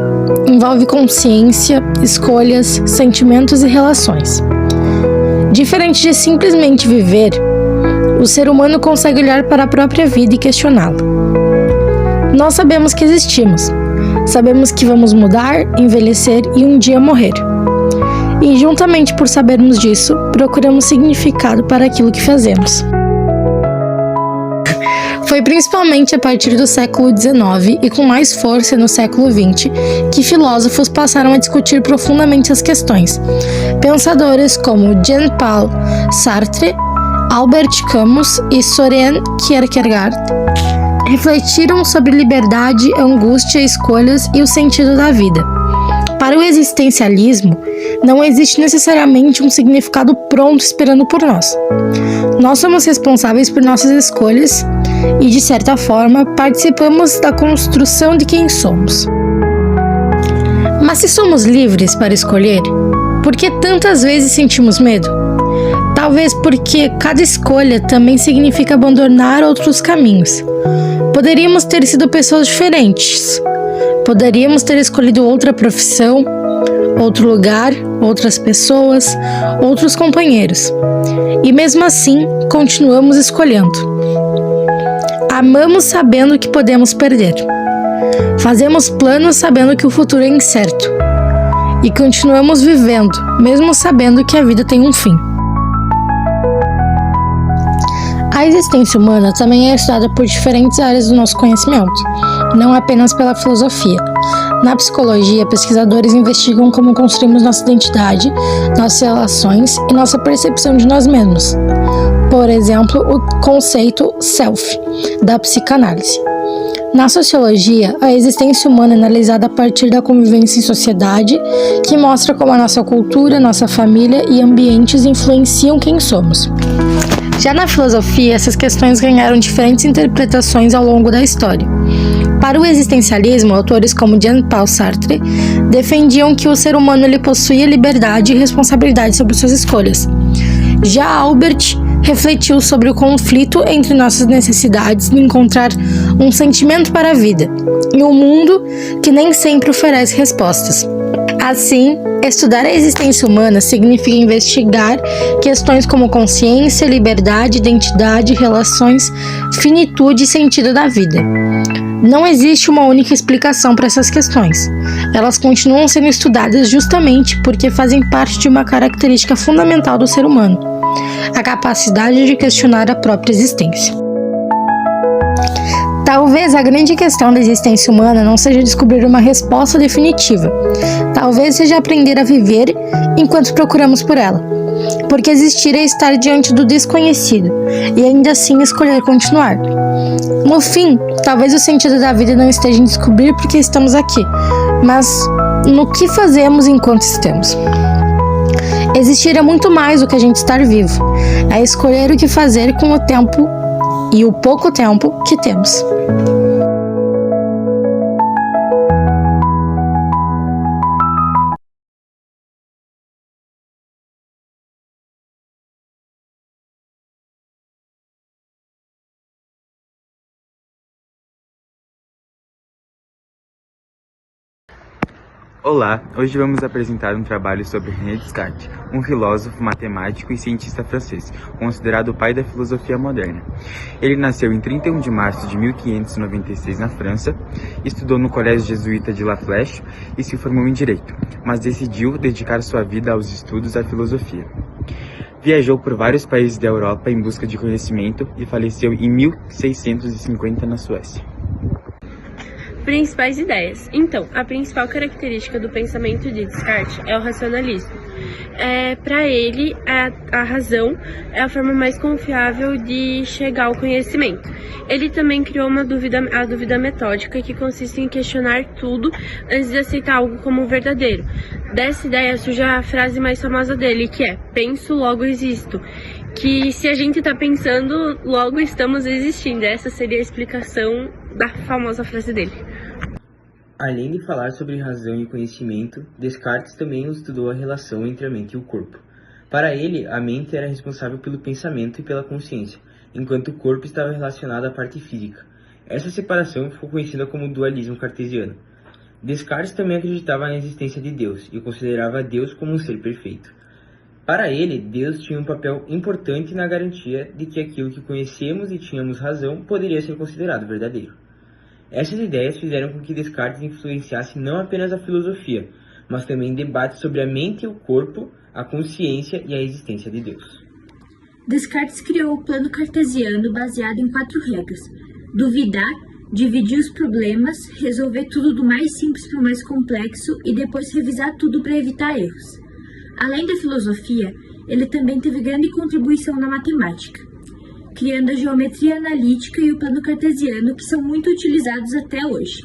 envolve consciência, escolhas, sentimentos e relações. Diferente de simplesmente viver, o ser humano consegue olhar para a própria vida e questioná-la. Nós sabemos que existimos, sabemos que vamos mudar, envelhecer e um dia morrer. E juntamente por sabermos disso, procuramos significado para aquilo que fazemos. Foi principalmente a partir do século XIX e com mais força no século XX que filósofos passaram a discutir profundamente as questões. Pensadores como Jean-Paul Sartre, Albert Camus e Soren Kierkegaard refletiram sobre liberdade, angústia, escolhas e o sentido da vida. Para o existencialismo, não existe necessariamente um significado pronto esperando por nós. Nós somos responsáveis por nossas escolhas e, de certa forma, participamos da construção de quem somos. Mas se somos livres para escolher, por que tantas vezes sentimos medo? Talvez porque cada escolha também significa abandonar outros caminhos. Poderíamos ter sido pessoas diferentes. Poderíamos ter escolhido outra profissão, outro lugar, outras pessoas, outros companheiros. E mesmo assim, continuamos escolhendo. Amamos sabendo que podemos perder. Fazemos planos sabendo que o futuro é incerto. E continuamos vivendo, mesmo sabendo que a vida tem um fim. A existência humana também é estudada por diferentes áreas do nosso conhecimento, não apenas pela filosofia. Na psicologia, pesquisadores investigam como construímos nossa identidade, nossas relações e nossa percepção de nós mesmos. Por exemplo, o conceito self, da psicanálise. Na sociologia, a existência humana é analisada a partir da convivência em sociedade, que mostra como a nossa cultura, nossa família e ambientes influenciam quem somos. Já na filosofia, essas questões ganharam diferentes interpretações ao longo da história. Para o existencialismo, autores como Jean-Paul Sartre defendiam que o ser humano ele possuía liberdade e responsabilidade sobre suas escolhas. Já Albert refletiu sobre o conflito entre nossas necessidades de encontrar um sentimento para a vida e um mundo que nem sempre oferece respostas. Assim, estudar a existência humana significa investigar questões como consciência, liberdade, identidade, relações, finitude e sentido da vida. Não existe uma única explicação para essas questões. Elas continuam sendo estudadas justamente porque fazem parte de uma característica fundamental do ser humano: a capacidade de questionar a própria existência. Talvez a grande questão da existência humana não seja descobrir uma resposta definitiva. Talvez seja aprender a viver enquanto procuramos por ela. Porque existir é estar diante do desconhecido e ainda assim escolher continuar. No fim, talvez o sentido da vida não esteja em descobrir porque estamos aqui, mas no que fazemos enquanto estamos. Existir é muito mais do que a gente estar vivo. É escolher o que fazer com o tempo e o pouco tempo que temos. Olá, hoje vamos apresentar um trabalho sobre René Descartes, um filósofo, matemático e cientista francês, considerado o pai da filosofia moderna. Ele nasceu em 31 de março de 1596 na França, estudou no Colégio Jesuíta de La Flèche e se formou em Direito, mas decidiu dedicar sua vida aos estudos da filosofia. Viajou por vários países da Europa em busca de conhecimento e faleceu em 1650 na Suécia. Principais ideias. Então, a principal característica do pensamento de Descartes é o racionalismo. Para ele, a razão é a forma mais confiável de chegar ao conhecimento. Ele também criou a dúvida metódica, que consiste em questionar tudo antes de aceitar algo como verdadeiro. Dessa ideia surge a frase mais famosa dele, que é: penso, logo existo. Que se a gente está pensando, logo estamos existindo. Essa seria a explicação da famosa frase dele. Além de falar sobre razão e conhecimento, Descartes também estudou a relação entre a mente e o corpo. Para ele, a mente era responsável pelo pensamento e pela consciência, enquanto o corpo estava relacionado à parte física. Essa separação ficou conhecida como dualismo cartesiano. Descartes também acreditava na existência de Deus e considerava Deus como um ser perfeito. Para ele, Deus tinha um papel importante na garantia de que aquilo que conhecemos e tínhamos razão poderia ser considerado verdadeiro. Essas ideias fizeram com que Descartes influenciasse não apenas a filosofia, mas também debates sobre a mente e o corpo, a consciência e a existência de Deus. Descartes criou o plano cartesiano baseado em 4 regras: duvidar, dividir os problemas, resolver tudo do mais simples para o mais complexo e depois revisar tudo para evitar erros. Além da filosofia, ele também teve grande contribuição na matemática, criando a geometria analítica e o plano cartesiano, que são muito utilizados até hoje.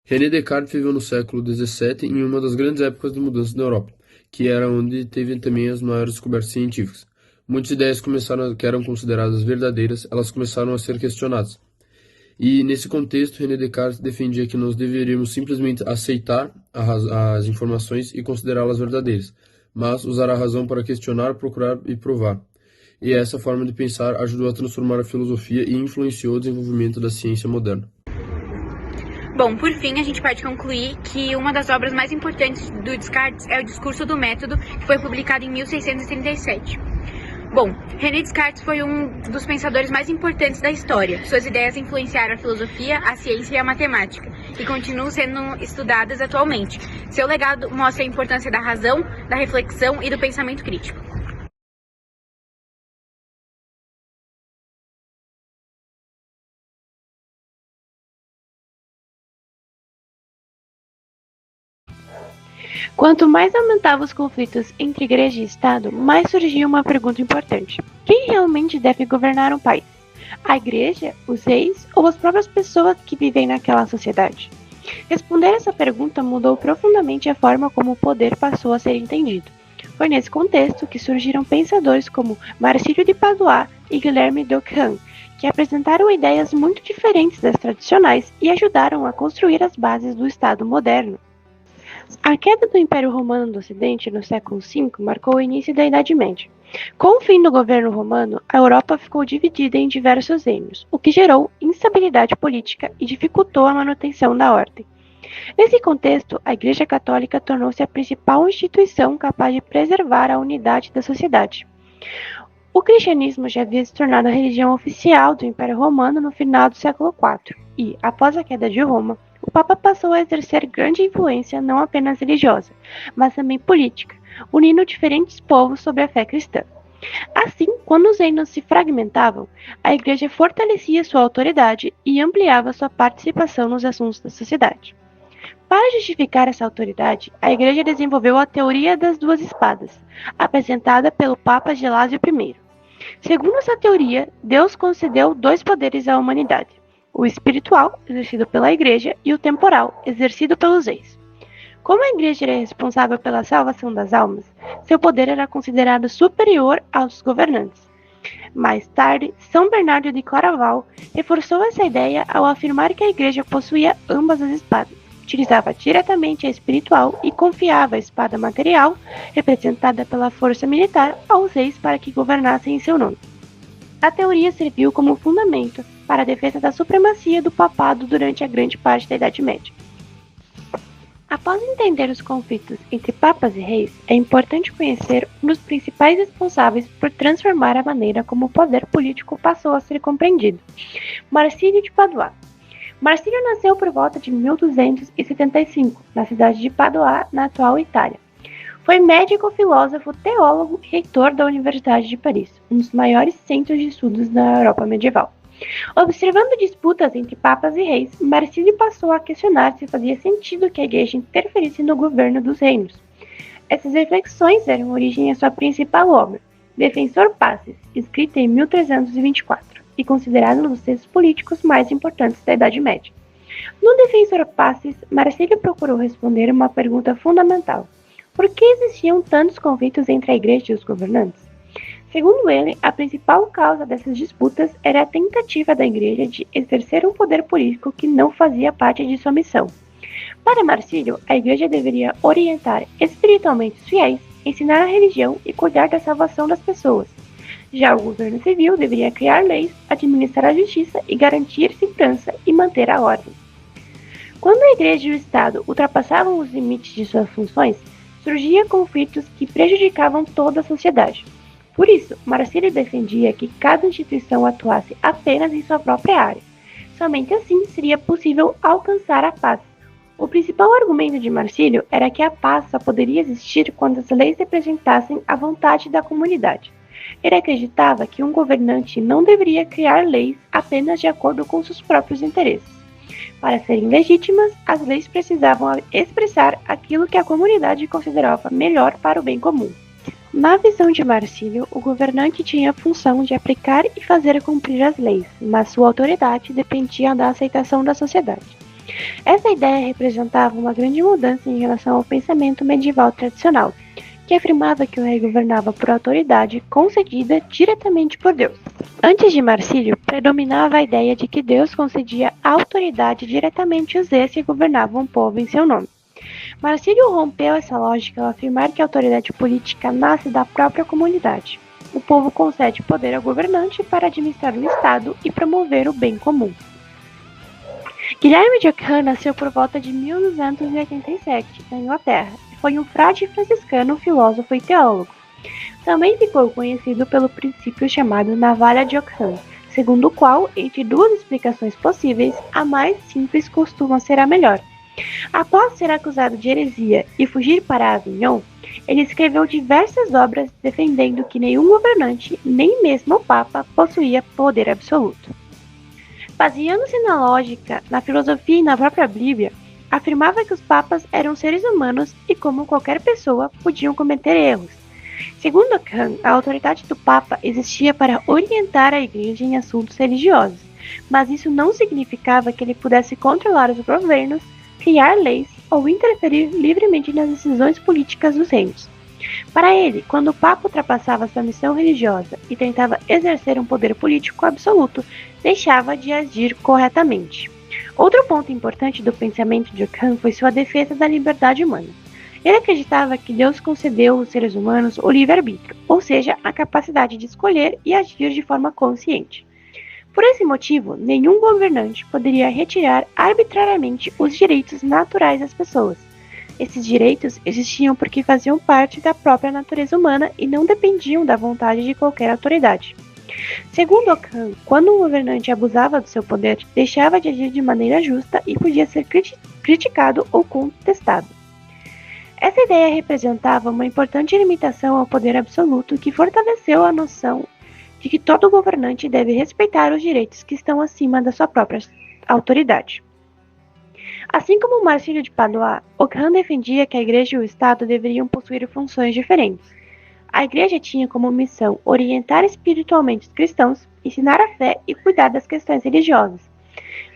René Descartes viveu no século XVII em uma das grandes épocas de mudança na Europa, que era onde teve também as maiores descobertas científicas. Muitas ideias que eram consideradas verdadeiras, elas começaram a ser questionadas. E nesse contexto, René Descartes defendia que nós deveríamos simplesmente aceitar as informações e considerá-las verdadeiras, mas usar a razão para questionar, procurar e provar. E essa forma de pensar ajudou a transformar a filosofia e influenciou o desenvolvimento da ciência moderna. Bom, por fim, a gente pode concluir que uma das obras mais importantes do Descartes é o Discurso do Método, que foi publicado em 1637. Bom, René Descartes foi um dos pensadores mais importantes da história. Suas ideias influenciaram a filosofia, a ciência e a matemática, e continuam sendo estudadas atualmente. Seu legado mostra a importância da razão, da reflexão e do pensamento crítico. Quanto mais aumentavam os conflitos entre igreja e Estado, mais surgia uma pergunta importante: quem realmente deve governar um país? A igreja, os reis ou as próprias pessoas que vivem naquela sociedade? Responder essa pergunta mudou profundamente a forma como o poder passou a ser entendido. Foi nesse contexto que surgiram pensadores como Marcílio de Padoá e Guilherme d'Ockham, que apresentaram ideias muito diferentes das tradicionais e ajudaram a construir as bases do Estado moderno. A queda do Império Romano do Ocidente no século V marcou o início da Idade Média. Com o fim do governo romano, a Europa ficou dividida em diversos reinos, o que gerou instabilidade política e dificultou a manutenção da ordem. Nesse contexto, a Igreja Católica tornou-se a principal instituição capaz de preservar a unidade da sociedade. O cristianismo já havia se tornado a religião oficial do Império Romano no final do século IV, e, após a queda de Roma, o Papa passou a exercer grande influência não apenas religiosa, mas também política, unindo diferentes povos sobre a fé cristã. Assim, quando os reinos se fragmentavam, a Igreja fortalecia sua autoridade e ampliava sua participação nos assuntos da sociedade. Para justificar essa autoridade, a Igreja desenvolveu a teoria das duas espadas, apresentada pelo Papa Gelásio I. Segundo essa teoria, Deus concedeu dois poderes à humanidade: o espiritual, exercido pela Igreja, e o temporal, exercido pelos reis. Como a Igreja era responsável pela salvação das almas, seu poder era considerado superior aos dos governantes. Mais tarde, São Bernardo de Claraval reforçou essa ideia ao afirmar que a Igreja possuía ambas as espadas, utilizava diretamente a espiritual e confiava a espada material, representada pela força militar, aos reis para que governassem em seu nome. A teoria serviu como fundamento para a defesa da supremacia do papado durante a grande parte da Idade Média. Após entender os conflitos entre papas e reis, é importante conhecer um dos principais responsáveis por transformar a maneira como o poder político passou a ser compreendido: Marcílio de Padoá. Marcílio nasceu por volta de 1275, na cidade de Padoá, na atual Itália. Foi médico, filósofo, teólogo e reitor da Universidade de Paris, um dos maiores centros de estudos da Europa medieval. Observando disputas entre papas e reis, Marcílio passou a questionar se fazia sentido que a Igreja interferisse no governo dos reinos. Essas reflexões deram origem à sua principal obra, Defensor Pacis, escrita em 1324 e considerada um dos textos políticos mais importantes da Idade Média. No Defensor Pacis, Marcílio procurou responder uma pergunta fundamental: por que existiam tantos conflitos entre a Igreja e os governantes? Segundo ele, a principal causa dessas disputas era a tentativa da Igreja de exercer um poder político que não fazia parte de sua missão. Para Marcílio, a Igreja deveria orientar espiritualmente os fiéis, ensinar a religião e cuidar da salvação das pessoas. Já o governo civil deveria criar leis, administrar a justiça e garantir segurança e manter a ordem. Quando a Igreja e o Estado ultrapassavam os limites de suas funções, surgiam conflitos que prejudicavam toda a sociedade. Por isso, Marcílio defendia que cada instituição atuasse apenas em sua própria área. Somente assim seria possível alcançar a paz. O principal argumento de Marcílio era que a paz só poderia existir quando as leis representassem a vontade da comunidade. Ele acreditava que um governante não deveria criar leis apenas de acordo com seus próprios interesses. Para serem legítimas, as leis precisavam expressar aquilo que a comunidade considerava melhor para o bem comum. Na visão de Marcílio, o governante tinha a função de aplicar e fazer cumprir as leis, mas sua autoridade dependia da aceitação da sociedade. Essa ideia representava uma grande mudança em relação ao pensamento medieval tradicional, que afirmava que o rei governava por autoridade concedida diretamente por Deus. Antes de Marcílio, predominava a ideia de que Deus concedia autoridade diretamente aos reis que governavam o povo em seu nome. Marcílio rompeu essa lógica ao afirmar que a autoridade política nasce da própria comunidade. O povo concede poder ao governante para administrar o Estado e promover o bem comum. Guilherme de Ockham nasceu por volta de 1287, na Inglaterra, e foi um frade franciscano, filósofo e teólogo. Também ficou conhecido pelo princípio chamado navalha de Ockham, segundo o qual, entre duas explicações possíveis, a mais simples costuma ser a melhor. Após ser acusado de heresia e fugir para Avignon, ele escreveu diversas obras defendendo que nenhum governante, nem mesmo o Papa, possuía poder absoluto. Baseando-se na lógica, na filosofia e na própria Bíblia, afirmava que os papas eram seres humanos e, como qualquer pessoa, podiam cometer erros. Segundo Ockham, a autoridade do Papa existia para orientar a Igreja em assuntos religiosos, mas isso não significava que ele pudesse controlar os governos, criar leis ou interferir livremente nas decisões políticas dos reinos. Para ele, quando o Papa ultrapassava sua missão religiosa e tentava exercer um poder político absoluto, deixava de agir corretamente. Outro ponto importante do pensamento de Ockham foi sua defesa da liberdade humana. Ele acreditava que Deus concedeu aos seres humanos o livre-arbítrio, ou seja, a capacidade de escolher e agir de forma consciente. Por esse motivo, nenhum governante poderia retirar arbitrariamente os direitos naturais das pessoas. Esses direitos existiam porque faziam parte da própria natureza humana e não dependiam da vontade de qualquer autoridade. Segundo Ockham, quando um governante abusava do seu poder, deixava de agir de maneira justa e podia ser criticado ou contestado. Essa ideia representava uma importante limitação ao poder absoluto que fortaleceu a noção de que todo governante deve respeitar os direitos que estão acima da sua própria autoridade. Assim como Marcílio de Padoa, Ockham defendia que a Igreja e o Estado deveriam possuir funções diferentes. A Igreja tinha como missão orientar espiritualmente os cristãos, ensinar a fé e cuidar das questões religiosas.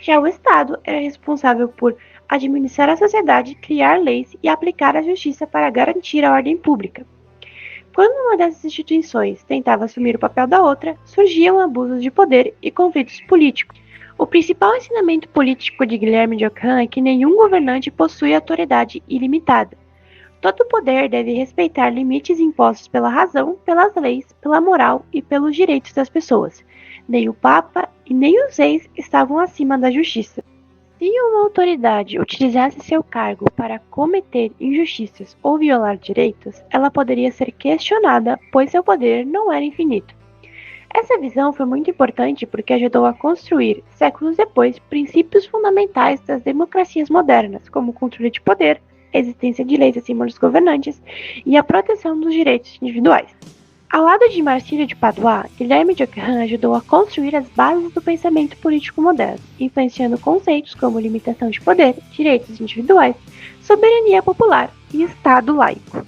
Já o Estado era responsável por administrar a sociedade, criar leis e aplicar a justiça para garantir a ordem pública. Quando uma dessas instituições tentava assumir o papel da outra, surgiam abusos de poder e conflitos políticos. O principal ensinamento político de Guilherme de Ockham é que nenhum governante possui autoridade ilimitada. Todo poder deve respeitar limites impostos pela razão, pelas leis, pela moral e pelos direitos das pessoas. Nem o Papa e nem os reis estavam acima da justiça. Se uma autoridade utilizasse seu cargo para cometer injustiças ou violar direitos, ela poderia ser questionada, pois seu poder não era infinito. Essa visão foi muito importante porque ajudou a construir, séculos depois, princípios fundamentais das democracias modernas, como o controle de poder, a existência de leis acima dos governantes e a proteção dos direitos individuais. Ao lado de Marcílio de Padoa, Guilherme de Ockham ajudou a construir as bases do pensamento político moderno, influenciando conceitos como limitação de poder, direitos individuais, soberania popular e Estado laico.